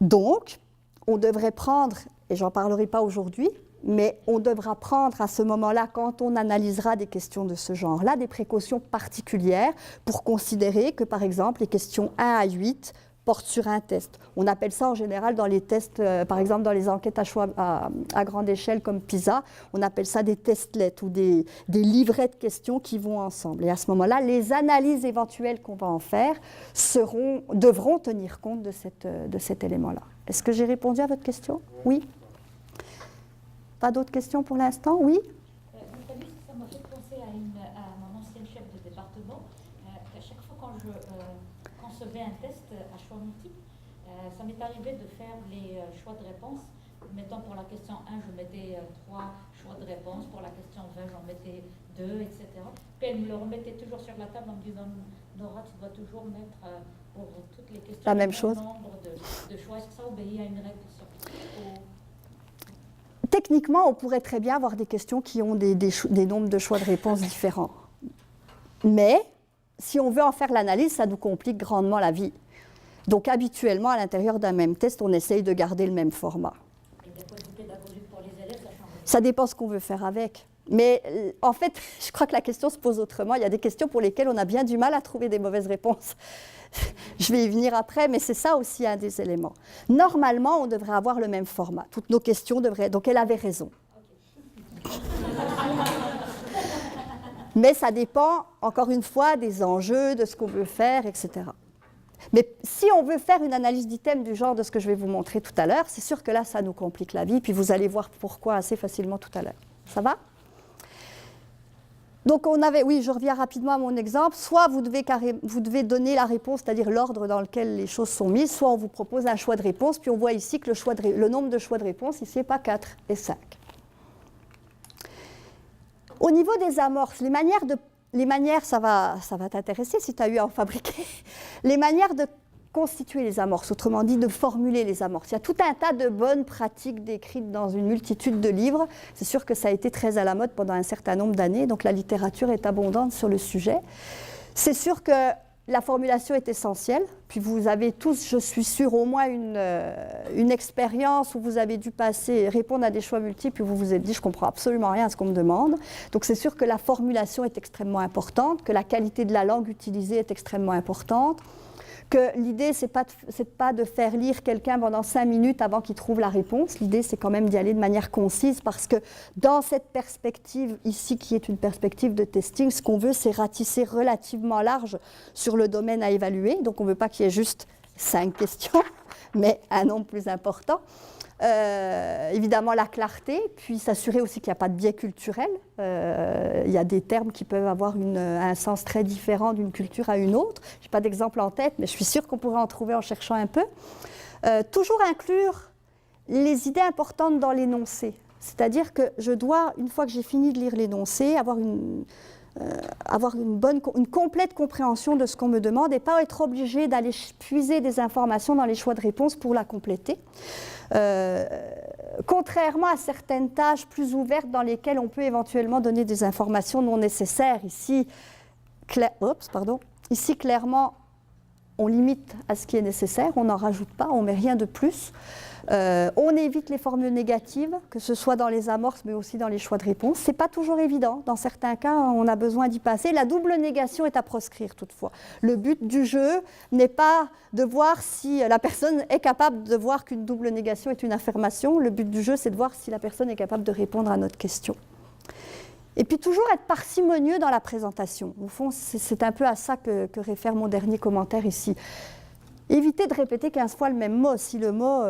Donc, on devrait prendre, et j'en parlerai pas aujourd'hui, mais on devra prendre à ce moment-là, quand on analysera des questions de ce genre-là, des précautions particulières pour considérer que, par exemple, les questions 1 à 8 portent sur un test. On appelle ça en général dans les tests, par exemple dans les enquêtes à choix à grande échelle comme PISA, on appelle ça des testlets ou des livrets de questions qui vont ensemble. Et à ce moment-là, les analyses éventuelles qu'on va en faire devront tenir compte de cet élément-là. Est-ce que j'ai répondu à votre question? Oui. Pas d'autres questions pour l'instant? Oui? Ça m'a fait penser à mon ancienne chef de département. À chaque fois quand je concevais un test à choix multiples, ça m'est arrivé de faire les choix de réponse. Mettons pour la question 1, je mettais 3 choix de réponse. Pour la question 20, j'en mettais 2, etc. Puis elle me le remettait toujours sur la table en me disant « Nora, tu dois toujours mettre pour toutes les questions la même chose. Nombre de choix. Est-ce que ça obéit à une règle sur Techniquement, on pourrait très bien avoir des questions qui ont des nombres de choix de réponse différents. Mais, si on veut en faire l'analyse, ça nous complique grandement la vie. Donc, habituellement, à l'intérieur d'un même test, on essaye de garder le même format. Et d'un point de vue pédagogique pour les élèves, ça change. Ça dépend ce qu'on veut faire avec. Mais en fait, je crois que la question se pose autrement. Il y a des questions pour lesquelles on a bien du mal à trouver des mauvaises réponses. Je vais y venir après, mais c'est ça aussi un des éléments. Normalement, on devrait avoir le même format. Toutes nos questions devraient... Donc, elle avait raison. Mais ça dépend, encore une fois, des enjeux, de ce qu'on veut faire, etc. Mais si on veut faire une analyse d'item du genre de ce que je vais vous montrer tout à l'heure, c'est sûr que là, ça nous complique la vie, puis vous allez voir pourquoi assez facilement tout à l'heure. Ça va ? Donc, oui, je reviens rapidement à mon exemple. Soit vous devez donner la réponse, c'est-à-dire l'ordre dans lequel les choses sont mises, soit on vous propose un choix de réponse, puis on voit ici que le nombre de choix de réponse, ici, n'est pas 4 et 5. Au niveau des amorces, les manières, ça va t'intéresser si tu as eu à en fabriquer, les manières de constituer les amorces, autrement dit de formuler les amorces. Il y a tout un tas de bonnes pratiques décrites dans une multitude de livres. C'est sûr que ça a été très à la mode pendant un certain nombre d'années, donc la littérature est abondante sur le sujet. C'est sûr que la formulation est essentielle, puis vous avez tous, je suis sûre, au moins une expérience où vous avez dû répondre à des choix multiples, et vous vous êtes dit « je ne comprends absolument rien à ce qu'on me demande ». Donc c'est sûr que la formulation est extrêmement importante, que la qualité de la langue utilisée est extrêmement importante, que l'idée, ce n'est pas de faire lire quelqu'un pendant 5 minutes avant qu'il trouve la réponse. L'idée, c'est quand même d'y aller de manière concise parce que dans cette perspective ici, qui est une perspective de testing, ce qu'on veut, c'est ratisser relativement large sur le domaine à évaluer. Donc, on ne veut pas qu'il y ait juste 5 questions, mais un nombre plus important. évidemment la clarté, puis s'assurer aussi qu'il n'y a pas de biais culturel. Il y a des termes qui peuvent avoir un sens très différent d'une culture à une autre. Je n'ai pas d'exemple en tête, mais je suis sûre qu'on pourrait en trouver en cherchant un peu. Toujours inclure les idées importantes dans l'énoncé. C'est-à-dire que je dois, une fois que j'ai fini de lire l'énoncé, avoir une complète compréhension de ce qu'on me demande et pas être obligé d'aller puiser des informations dans les choix de réponse pour la compléter. Contrairement à certaines tâches plus ouvertes dans lesquelles on peut éventuellement donner des informations non nécessaires. Ici, clairement, on limite à ce qui est nécessaire, on n'en rajoute pas, on ne met rien de plus. On évite les formules négatives, que ce soit dans les amorces, mais aussi dans les choix de réponse. Ce n'est pas toujours évident. Dans certains cas, on a besoin d'y passer. La double négation est à proscrire toutefois. Le but du jeu n'est pas de voir si la personne est capable de voir qu'une double négation est une affirmation. Le but du jeu, c'est de voir si la personne est capable de répondre à notre question. Et puis toujours être parcimonieux dans la présentation. Au fond, c'est un peu à ça que réfère mon dernier commentaire ici. Éviter de répéter 15 fois le même mot. Si le mot,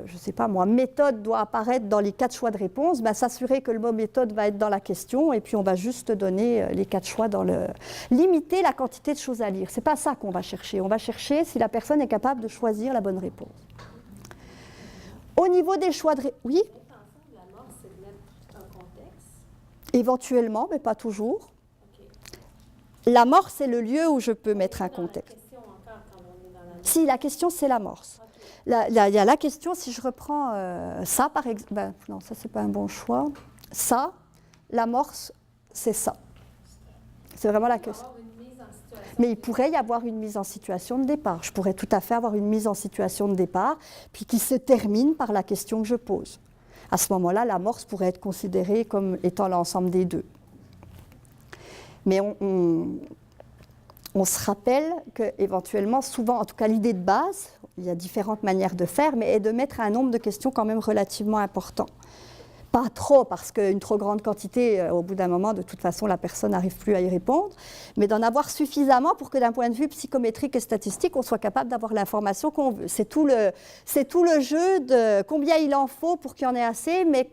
je ne sais pas moi, méthode doit apparaître dans les 4 choix de réponse, ben, s'assurer que le mot méthode va être dans la question et puis on va juste donner les 4 choix dans le... Limiter la quantité de choses à lire. Ce n'est pas ça qu'on va chercher. On va chercher si la personne est capable de choisir la bonne réponse. Au niveau des choix de réponse... Oui ? L'amorce, c'est de mettre un contexte. Éventuellement, mais pas toujours. Okay. L'amorce, c'est le lieu où je peux mettre un contexte. Si, la question, c'est l'amorce. Okay. Il y a la question, si je reprends ça, par exemple... Ben, non, ça, c'est pas un bon choix. Ça, l'amorce, c'est ça. C'est vraiment la question. Mais il pourrait y avoir une mise en situation de départ. Je pourrais tout à fait avoir une mise en situation de départ, puis qui se termine par la question que je pose. À ce moment-là, l'amorce pourrait être considérée comme étant l'ensemble des deux. Mais on se rappelle qu'éventuellement, souvent, en tout cas l'idée de base, il y a différentes manières de faire, mais est de mettre un nombre de questions quand même relativement important. Pas trop, parce qu'une trop grande quantité, au bout d'un moment, de toute façon, la personne n'arrive plus à y répondre, mais d'en avoir suffisamment pour que d'un point de vue psychométrique et statistique, on soit capable d'avoir l'information qu'on veut. C'est tout le jeu de combien il en faut pour qu'il y en ait assez, mais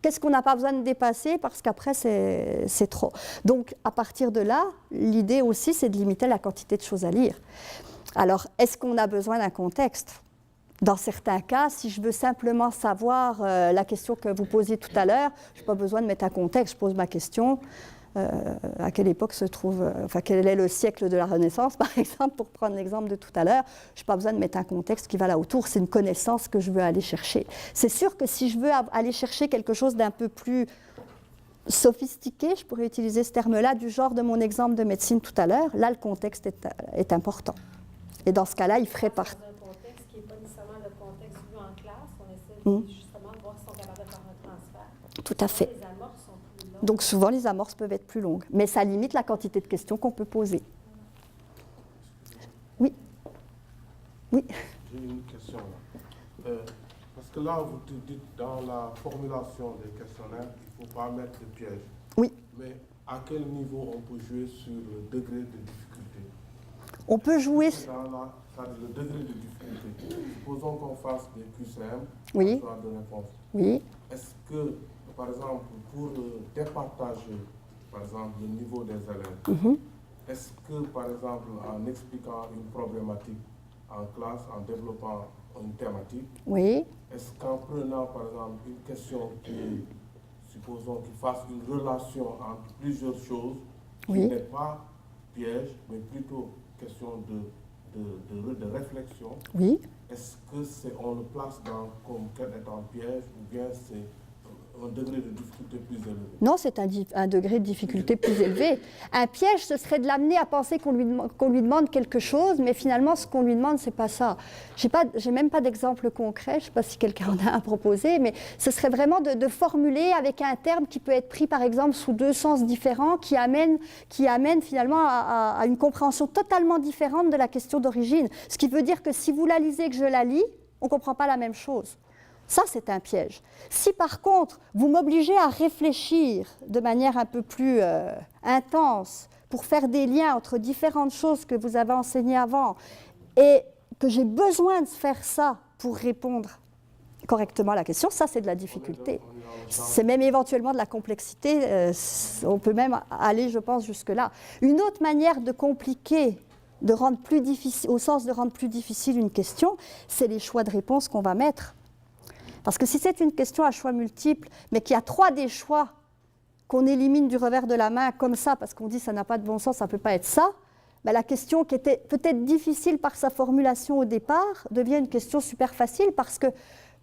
qu'est-ce qu'on n'a pas besoin de dépasser parce qu'après, c'est trop. Donc, à partir de là, l'idée aussi, c'est de limiter la quantité de choses à lire. Alors, est-ce qu'on a besoin d'un contexte ? Dans certains cas, si je veux simplement savoir la question que vous posiez tout à l'heure, je n'ai pas besoin de mettre un contexte, je pose ma question. À quelle époque se trouve, quel est le siècle de la Renaissance, par exemple, pour prendre l'exemple de tout à l'heure, je n'ai pas besoin de mettre un contexte qui va là autour, c'est une connaissance que je veux aller chercher. C'est sûr que si je veux aller chercher quelque chose d'un peu plus sophistiqué, je pourrais utiliser ce terme-là, du genre de mon exemple de médecine tout à l'heure, là, le contexte est important. Et dans ce cas-là, il ferait partie. Dans un contexte qui n'est pas nécessairement le contexte vu en classe, on essaie justement de voir s'ils sont capables de faire un transfert. Tout à fait. Les amorces sont plus longues. Donc souvent, les amorces peuvent être plus longues, mais ça limite la quantité de questions qu'on peut poser. Oui. Oui. J'ai une question là. Parce que là, vous dites dans la formulation des questionnaires qu'il ne faut pas mettre de piège. Oui. Mais à quel niveau on peut jouer sur le degré de difficulté? On peut jouer... le degré de difficulté. Supposons qu'on fasse des QCM, oui. choix de réponse. Oui. Est-ce que, par exemple, pour départager, par exemple, le niveau des élèves, est-ce que, par exemple, en expliquant une problématique en classe, en développant une thématique, oui. Est-ce qu'en prenant, par exemple, une question qui, supposons qu'il fasse une relation entre plusieurs choses, qui oui. n'est pas piège, mais plutôt question de réflexion, oui. Est-ce que on le place comme étant piège ou bien c'est un degré de difficulté plus élevé? Non, c'est un degré de difficulté plus élevé. Un piège, ce serait de l'amener à penser qu'on lui demande quelque chose, mais finalement, ce qu'on lui demande, c'est pas ça. J'ai même pas d'exemple concret, je ne sais pas si quelqu'un en a un proposé, mais ce serait vraiment de formuler avec un terme qui peut être pris, par exemple, sous 2 sens différents, qui amène finalement à une compréhension totalement différente de la question d'origine. Ce qui veut dire que si vous la lisez et que je la lis, on ne comprend pas la même chose. Ça, c'est un piège. Si par contre, vous m'obligez à réfléchir de manière un peu plus intense pour faire des liens entre différentes choses que vous avez enseignées avant et que j'ai besoin de faire ça pour répondre correctement la question. Ça, c'est de la difficulté. On est dans le C'est même éventuellement de la complexité. On peut même aller, je pense, jusque-là. Une autre manière de compliquer, de rendre plus difficile, au sens de rendre plus difficile une question, c'est les choix de réponse qu'on va mettre. Parce que si c'est une question à choix multiples, mais qu'il y a 3 des choix qu'on élimine du revers de la main comme ça, parce qu'on dit ça n'a pas de bon sens, ça ne peut pas être ça, ben la question qui était peut-être difficile par sa formulation au départ devient une question super facile parce que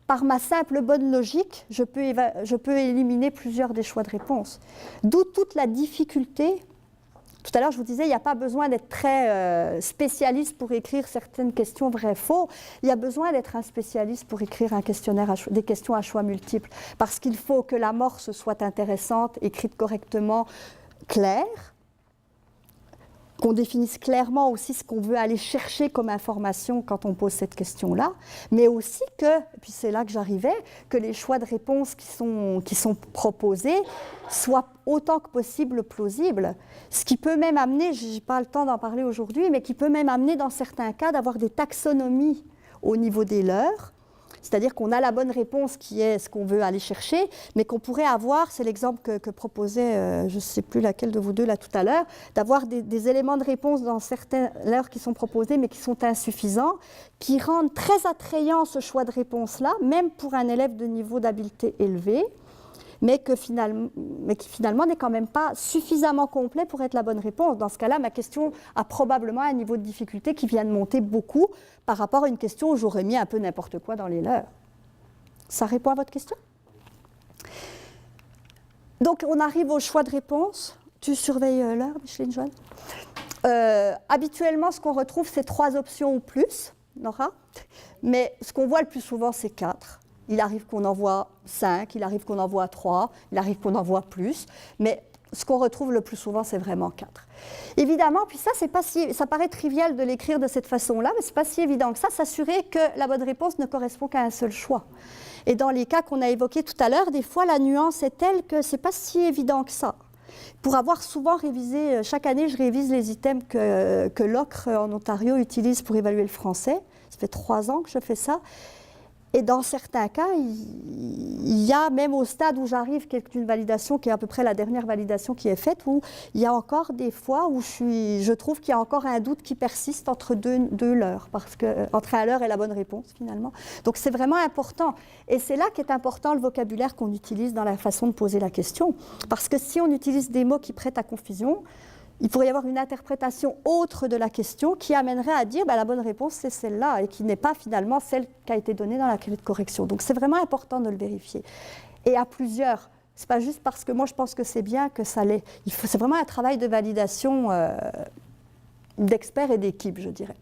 par ma simple bonne logique, je peux éliminer plusieurs des choix de réponse. D'où toute la difficulté. Tout à l'heure, je vous disais, il n'y a pas besoin d'être très spécialiste pour écrire certaines questions vraies-faux. Il y a besoin d'être un spécialiste pour écrire un questionnaire des questions à choix multiples. Parce qu'il faut que l'amorce soit intéressante, écrite correctement, claire, qu'on définisse clairement aussi ce qu'on veut aller chercher comme information quand on pose cette question-là, mais aussi que, et puis c'est là que j'arrivais, que les choix de réponse qui sont proposés soient autant que possible plausibles. Ce qui peut même amener, je n'ai pas le temps d'en parler aujourd'hui, mais qui peut même amener dans certains cas d'avoir des taxonomies au niveau des leurs. C'est-à-dire qu'on a la bonne réponse qui est ce qu'on veut aller chercher, mais qu'on pourrait avoir, c'est l'exemple que proposait, je ne sais plus laquelle de vous deux là tout à l'heure, d'avoir des éléments de réponse dans certains leurres qui sont proposés, mais qui sont insuffisants, qui rendent très attrayant ce choix de réponse-là, même pour un élève de niveau d'habileté élevé, mais qui finalement n'est quand même pas suffisamment complet pour être la bonne réponse. Dans ce cas-là, ma question a probablement un niveau de difficulté qui vient de monter beaucoup par rapport à une question où j'aurais mis un peu n'importe quoi dans les leurs. Ça répond à votre question? Donc, on arrive au choix de réponse. Tu surveilles l'heure, Micheline Joanne? Habituellement, ce qu'on retrouve, c'est 3 options ou plus, Nora. Mais ce qu'on voit le plus souvent, c'est 4. Il arrive qu'on en voit 5, il arrive qu'on en voit 3, il arrive qu'on en voit plus, mais ce qu'on retrouve le plus souvent, c'est vraiment 4. Évidemment, puis ça paraît trivial de l'écrire de cette façon-là, mais ce n'est pas si évident que ça, s'assurer que la bonne réponse ne correspond qu'à un seul choix. Et dans les cas qu'on a évoqués tout à l'heure, des fois, la nuance est telle que ce n'est pas si évident que ça. Pour avoir souvent révisé, chaque année, je révise les items que l'OCRE en Ontario utilise pour évaluer le français. Ça fait 3 ans que je fais ça. Et dans certains cas, il y a, même au stade où j'arrive, une validation qui est à peu près la dernière validation qui est faite, où il y a encore des fois où je trouve qu'il y a encore un doute qui persiste entre deux leurres, entre un leurre et la bonne réponse finalement. Donc c'est vraiment important. Et c'est là qu'est important le vocabulaire qu'on utilise dans la façon de poser la question. Parce que si on utilise des mots qui prêtent à confusion, il pourrait y avoir une interprétation autre de la question qui amènerait à dire la bonne réponse c'est celle-là et qui n'est pas finalement celle qui a été donnée dans la clé de correction. Donc c'est vraiment important de le vérifier. Et à plusieurs, ce n'est pas juste parce que moi je pense que c'est bien que ça l'est. C'est vraiment un travail de validation d'experts et d'équipe, je dirais.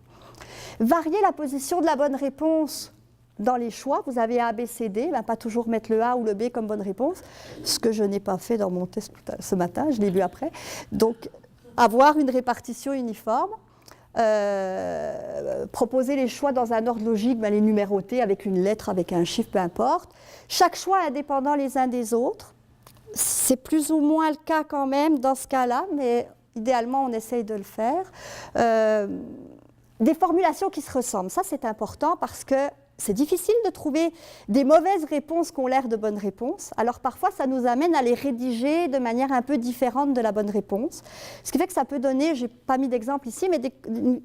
Varier la position de la bonne réponse dans les choix, vous avez A, B, C, D, pas toujours mettre le A ou le B comme bonne réponse, ce que je n'ai pas fait dans mon test ce matin, je l'ai vu après. Donc, avoir une répartition uniforme, proposer les choix dans un ordre logique, les numéroter avec une lettre, avec un chiffre, peu importe. Chaque choix indépendant les uns des autres. C'est plus ou moins le cas quand même dans ce cas-là, mais idéalement on essaye de le faire. Des formulations qui se ressemblent, ça c'est important parce que c'est difficile de trouver des mauvaises réponses qui ont l'air de bonnes réponses. Alors parfois, ça nous amène à les rédiger de manière un peu différente de la bonne réponse. Ce qui fait que ça peut donner, je n'ai pas mis d'exemple ici, mais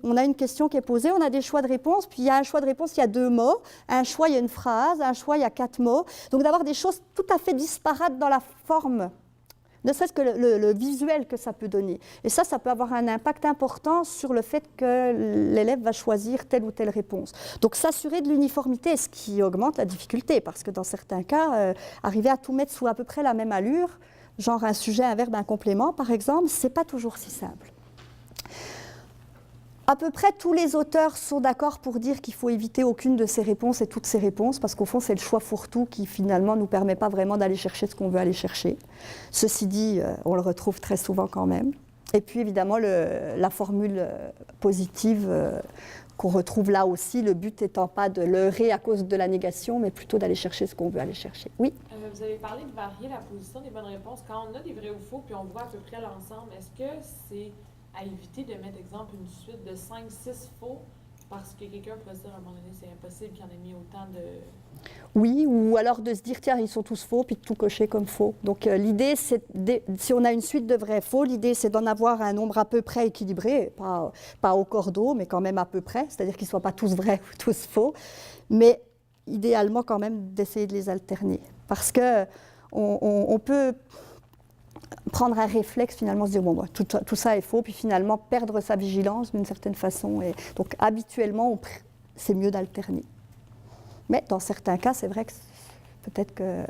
on a une question qui est posée, on a des choix de réponse, puis il y a un choix de réponse, il y a 2 mots, un choix, il y a une phrase, un choix, il y a 4 mots. Donc d'avoir des choses tout à fait disparates dans la forme, ne serait-ce que le visuel que ça peut donner. Et ça peut avoir un impact important sur le fait que l'élève va choisir telle ou telle réponse. Donc s'assurer de l'uniformité, ce qui augmente la difficulté, parce que dans certains cas, arriver à tout mettre sous à peu près la même allure, genre un sujet, un verbe, un complément, par exemple, ce n'est pas toujours si simple. À peu près tous les auteurs sont d'accord pour dire qu'il faut éviter aucune de ces réponses et toutes ces réponses, parce qu'au fond, c'est le choix fourre-tout qui, finalement, ne nous permet pas vraiment d'aller chercher ce qu'on veut aller chercher. Ceci dit, on le retrouve très souvent quand même. Et puis, évidemment, la formule positive qu'on retrouve là aussi, le but étant pas de leurrer à cause de la négation, mais plutôt d'aller chercher ce qu'on veut aller chercher. Oui. Vous avez parlé de varier la position des bonnes réponses. Quand on a des vrais ou faux, puis on voit à peu près l'ensemble, est-ce que c'est à éviter de mettre, exemple, une suite de 5-6 faux Parce que quelqu'un peut se dire à un moment donné, c'est impossible qu'il y en ait mis autant de... Oui, ou alors de se dire, tiens, ils sont tous faux, puis de tout cocher comme faux. Donc l'idée, c'est, si on a une suite de vrais faux, l'idée, c'est d'en avoir un nombre à peu près équilibré, pas au cordeau, mais quand même à peu près, c'est-à-dire qu'ils ne soient pas tous vrais ou tous faux, mais idéalement quand même d'essayer de les alterner. Parce qu'on peut prendre un réflexe, finalement, se dire, bon, tout ça est faux, puis finalement perdre sa vigilance d'une certaine façon. Et donc habituellement, c'est mieux d'alterner. Mais dans certains cas, c'est vrai que peut-être que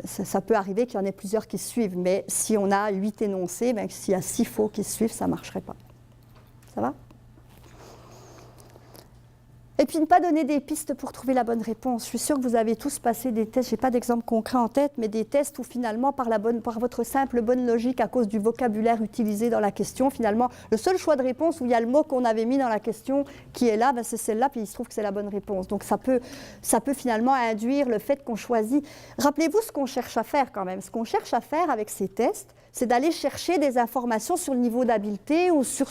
ça peut arriver qu'il y en ait plusieurs qui suivent. Mais si on a 8 énoncés, ben, s'il y a 6 faux qui suivent, ça ne marcherait pas. Ça va ? Et puis ne pas donner des pistes pour trouver la bonne réponse. Je suis sûre que vous avez tous passé des tests, je n'ai pas d'exemple concret en tête, mais des tests où finalement, par votre simple bonne logique, à cause du vocabulaire utilisé dans la question, finalement, le seul choix de réponse où il y a le mot qu'on avait mis dans la question qui est là, ben c'est celle-là, puis il se trouve que c'est la bonne réponse. Donc ça peut finalement induire le fait qu'on choisit. Rappelez-vous ce qu'on cherche à faire quand même. Ce qu'on cherche à faire avec ces tests, c'est d'aller chercher des informations sur le niveau d'habileté ou sur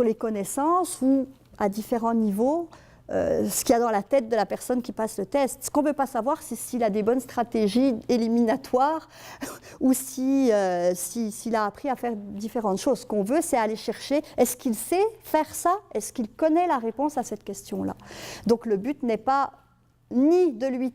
les connaissances ou à différents niveaux. Ce qu'il y a dans la tête de la personne qui passe le test. Ce qu'on ne peut pas savoir, c'est s'il a des bonnes stratégies éliminatoires ou s'il a appris à faire différentes choses. Ce qu'on veut, c'est aller chercher, est-ce qu'il sait faire ça? Est-ce qu'il connaît la réponse à cette question-là? Donc le but n'est pas ni de lui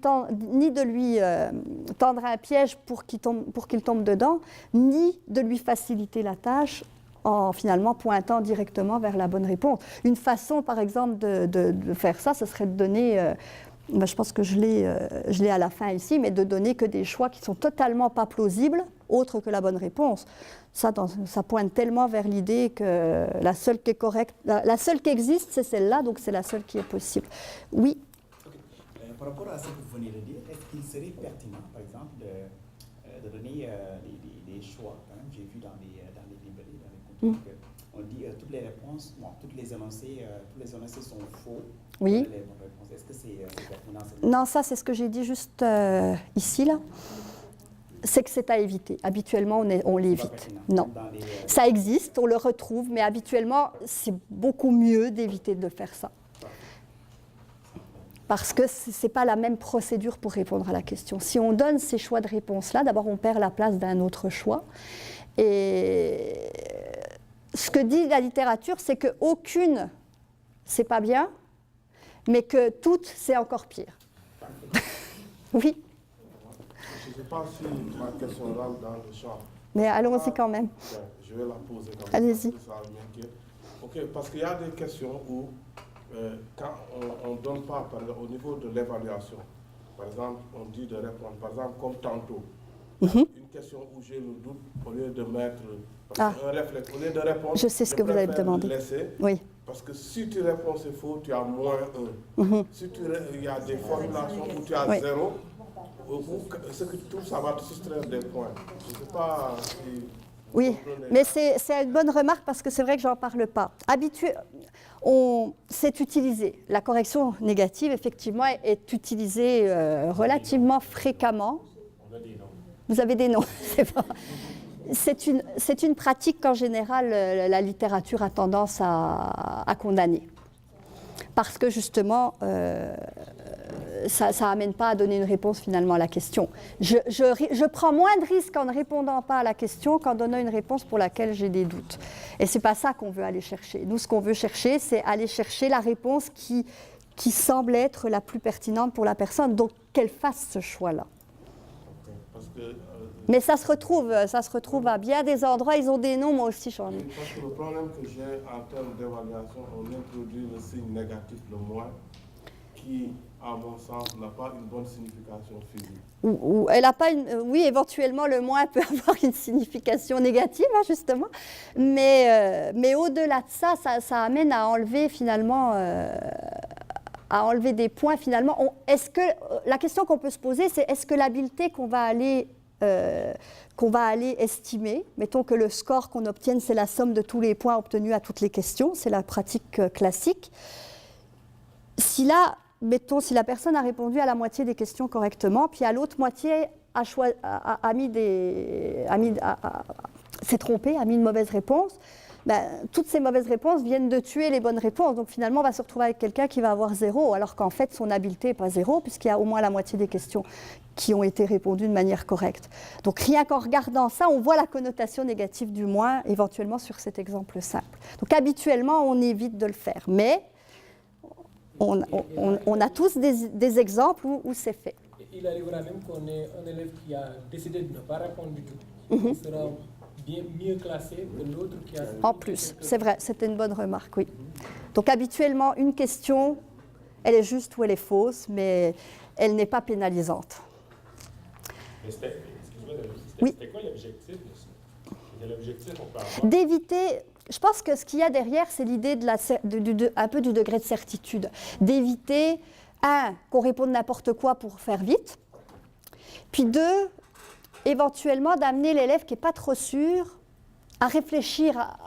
tendre un piège pour qu'il tombe dedans, ni de lui faciliter la tâche, en finalement pointant directement vers la bonne réponse. Une façon, par exemple, de faire ça, ce serait de donner, je pense que je l'ai à la fin ici, mais de donner que des choix qui ne sont totalement pas plausibles, autres que la bonne réponse. Ça pointe tellement vers l'idée que la seule qui est correcte, la seule qui existe, c'est celle-là, donc c'est la seule qui est possible. Oui. Okay. Par rapport à ce que vous venez de dire, est-ce qu'il serait pertinent, par exemple, de donner des choix, quand même, j'ai vu dans les librairies, dans les contenus, on dit toutes les réponses, tous les énoncés sont faux. Oui. Est-ce que c'est pertinent? Non, ça c'est ce que j'ai dit juste ici, là. C'est que c'est à éviter. Habituellement, on l'évite. Non. Ça existe, on le retrouve, mais habituellement, c'est beaucoup mieux d'éviter de faire ça. Parce que ce n'est pas la même procédure pour répondre à la question. Si on donne ces choix de réponse-là, d'abord on perd la place d'un autre choix. Et ce que dit la littérature, c'est qu'aucune, c'est pas bien, mais que toutes, c'est encore pire. Oui. Je ne sais pas si ma question rentre dans le champ. Mais allons-y quand même. Je vais la poser quand même. Allez-y. Ça m'inquiète. Ok, parce qu'il y a des questions où, quand on ne donne pas, au niveau de l'évaluation, par exemple, on dit de répondre, par exemple, comme tantôt, une question où j'ai le doute, au lieu de mettre un réflexe, au lieu de répondre, je sais ce que vous allez me demander. Laisser, oui. Parce que si tu réponds c'est faux, tu as moins 1. Si il y a des formulations où tu as 0, ce que tu trouves, ça va te soustraire des points. Je ne sais pas si... Oui, mais c'est une bonne remarque parce que c'est vrai que je n'en parle pas. C'est utilisé. La correction négative, effectivement, est utilisée relativement fréquemment. On a des noms. Vous avez des noms, c'est une pratique qu'en général, la littérature a tendance à condamner. Parce que justement, ça n'amène pas à donner une réponse finalement à la question. Je prends moins de risques en ne répondant pas à la question qu'en donnant une réponse pour laquelle j'ai des doutes. Et ce n'est pas ça qu'on veut aller chercher. Nous, ce qu'on veut chercher, c'est aller chercher la réponse qui semble être la plus pertinente pour la personne, donc qu'elle fasse ce choix-là. Parce que, mais ça se retrouve à bien des endroits, ils ont des noms, moi aussi j'en ai. Parce que le problème que j'ai en termes d'évaluation, on introduit le signe négatif, le moins, qui, à mon sens, n'a pas une bonne signification physique. Elle a pas oui, éventuellement, le moins peut avoir une signification négative, hein, justement. Mais au-delà de ça, ça amène à enlever finalement... à enlever des points finalement. La question qu'on peut se poser, c'est est-ce que l'habileté qu'on va aller estimer, mettons que le score qu'on obtienne, c'est la somme de tous les points obtenus à toutes les questions, c'est la pratique classique. Si la personne a répondu à la moitié des questions correctement, puis à l'autre moitié s'est trompée, a mis une mauvaise réponse, toutes ces mauvaises réponses viennent de tuer les bonnes réponses. Donc finalement, on va se retrouver avec quelqu'un qui va avoir 0, alors qu'en fait, son habileté n'est pas 0, puisqu'il y a au moins la moitié des questions qui ont été répondues de manière correcte. Donc rien qu'en regardant ça, on voit la connotation négative du moins, éventuellement sur cet exemple simple. Donc habituellement, on évite de le faire. Mais on a tous des exemples où c'est fait. Il arrivera même qu'on ait un élève qui a décidé de ne pas répondre du tout. Il sera bien mieux classé que l'autre qui a... En plus, c'est vrai, c'était une bonne remarque, oui. Donc habituellement, une question, elle est juste ou elle est fausse, mais elle n'est pas pénalisante. C'était quoi l'objectif de ça? Quel objectif on peut avoir? D'éviter, je pense que ce qu'il y a derrière, c'est l'idée un peu du degré de certitude. D'éviter, qu'on réponde n'importe quoi pour faire vite, puis 2, éventuellement d'amener l'élève qui n'est pas trop sûr à réfléchir.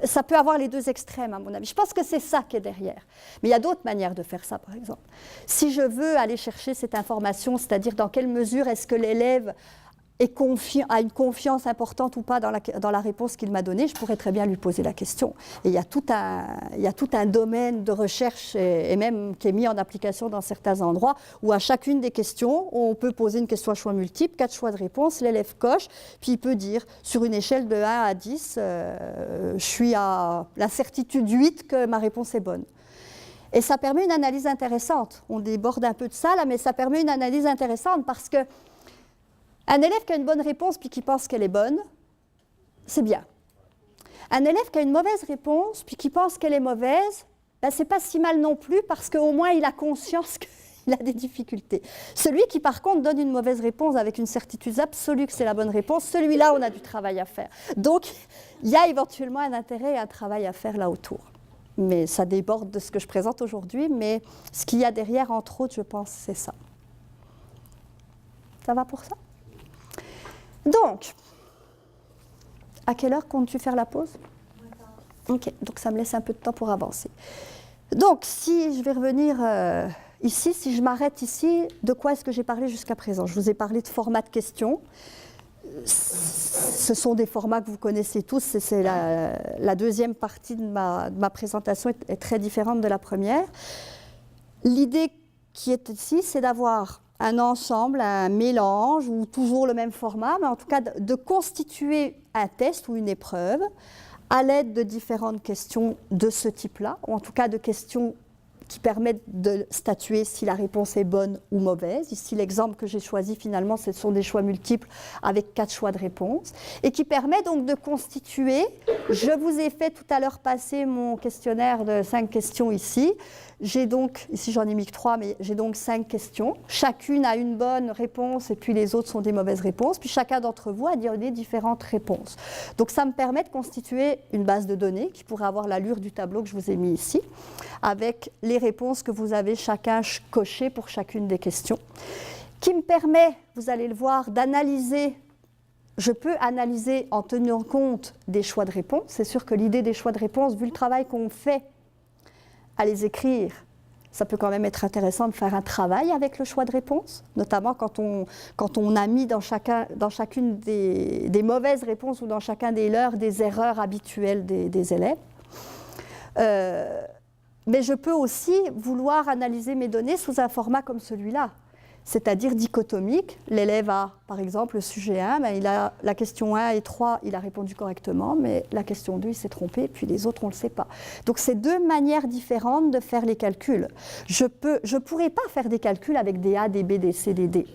Ça peut avoir les 2 extrêmes, à mon avis. Je pense que c'est ça qui est derrière. Mais il y a d'autres manières de faire ça, par exemple. Si je veux aller chercher cette information, c'est-à-dire dans quelle mesure est-ce que l'élève a une confiance importante ou pas dans la réponse qu'il m'a donnée, je pourrais très bien lui poser la question. Et il y a tout un domaine de recherche et même qui est mis en application dans certains endroits où à chacune des questions, on peut poser une question à choix multiple, 4 choix de réponse, l'élève coche, puis il peut dire sur une échelle de 1 à 10, je suis à la certitude 8 que ma réponse est bonne. Et ça permet une analyse intéressante. On déborde un peu de ça là, mais ça permet une analyse intéressante parce que un élève qui a une bonne réponse puis qui pense qu'elle est bonne, c'est bien. Un élève qui a une mauvaise réponse puis qui pense qu'elle est mauvaise, c'est pas si mal non plus parce qu'au moins il a conscience qu'il a des difficultés. Celui qui par contre donne une mauvaise réponse avec une certitude absolue que c'est la bonne réponse, celui-là on a du travail à faire. Donc il y a éventuellement un intérêt et un travail à faire là autour. Mais ça déborde de ce que je présente aujourd'hui, mais ce qu'il y a derrière entre autres, je pense, c'est ça. Ça va pour ça ? Donc, à quelle heure comptes-tu faire la pause? Ok, donc ça me laisse un peu de temps pour avancer. Donc, si je vais revenir ici, si je m'arrête ici, de quoi est-ce que j'ai parlé jusqu'à présent? Je vous ai parlé de format de questions. Ce sont des formats que vous connaissez tous, c'est la deuxième partie de ma présentation est très différente de la première. L'idée qui est ici, c'est d'avoir un ensemble, un mélange, ou toujours le même format, mais en tout cas de constituer un test ou une épreuve à l'aide de différentes questions de ce type-là, ou en tout cas de questions qui permettent de statuer si la réponse est bonne ou mauvaise. Ici, l'exemple que j'ai choisi, finalement, ce sont des choix multiples avec 4 choix de réponse, et qui permet donc de constituer, je vous ai fait tout à l'heure passer mon questionnaire de 5 questions ici. J'ai donc, ici j'en ai mis que 3, mais j'ai donc 5 questions. Chacune a une bonne réponse et puis les autres sont des mauvaises réponses. Puis chacun d'entre vous a donné différentes réponses. Donc ça me permet de constituer une base de données qui pourrait avoir l'allure du tableau que je vous ai mis ici, avec les réponses que vous avez chacun cochées pour chacune des questions, qui me permet, vous allez le voir, d'analyser. Je peux analyser en tenant compte des choix de réponse. C'est sûr que l'idée des choix de réponse, vu le travail qu'on fait à les écrire, ça peut quand même être intéressant de faire un travail avec le choix de réponse, notamment quand on a mis dans chacune des mauvaises réponses ou dans chacun des leurs des erreurs habituelles des élèves. Mais je peux aussi vouloir analyser mes données sous un format comme celui-là, c'est-à-dire dichotomique. L'élève a, par exemple, le sujet 1, il a la question 1 et 3, il a répondu correctement, mais la question 2, il s'est trompé, puis les autres, on ne le sait pas. Donc, c'est 2 manières différentes de faire les calculs. Je pourrais pas faire des calculs avec des A, des B, des C, des D.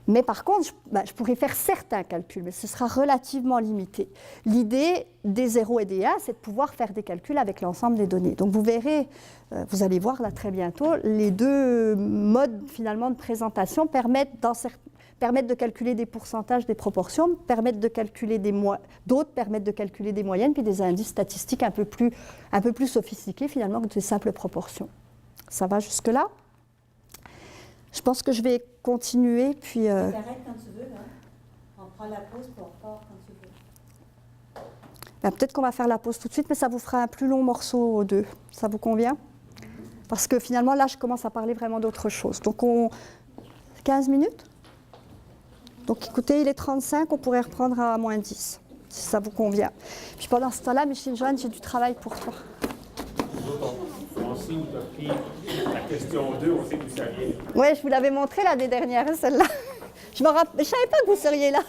Mais par contre, je pourrais faire certains calculs, mais ce sera relativement limité. L'idée des 0 et des 1, c'est de pouvoir faire des calculs avec l'ensemble des données. Donc vous verrez, vous allez voir là très bientôt, les 2 modes finalement de présentation permettent de calculer des pourcentages, des proportions, permettent de calculer d'autres permettent de calculer des moyennes, puis des indices statistiques un peu plus sophistiqués finalement que des simples proportions. Ça va jusque-là ? Je pense que je vais continuer, puis... T'arrêtes quand tu veux, là. On prend la pause pour repart quand tu veux. Peut-être qu'on va faire la pause tout de suite, mais ça vous fera un plus long morceau aux 2. Ça vous convient? Parce que finalement, là, je commence à parler vraiment d'autre chose. Donc, 15 minutes? Donc, écoutez, il est 35, on pourrait reprendre à moins 10. si ça vous convient. Puis pendant ce temps-là, Micheline Joanne, j'ai du travail pour toi. Nous autres, on sait où tu as pris la question 2, on sait d'où ça vient. Oui, je vous l'avais montré l'année dernière, celle-là. Je ne savais pas que vous seriez là.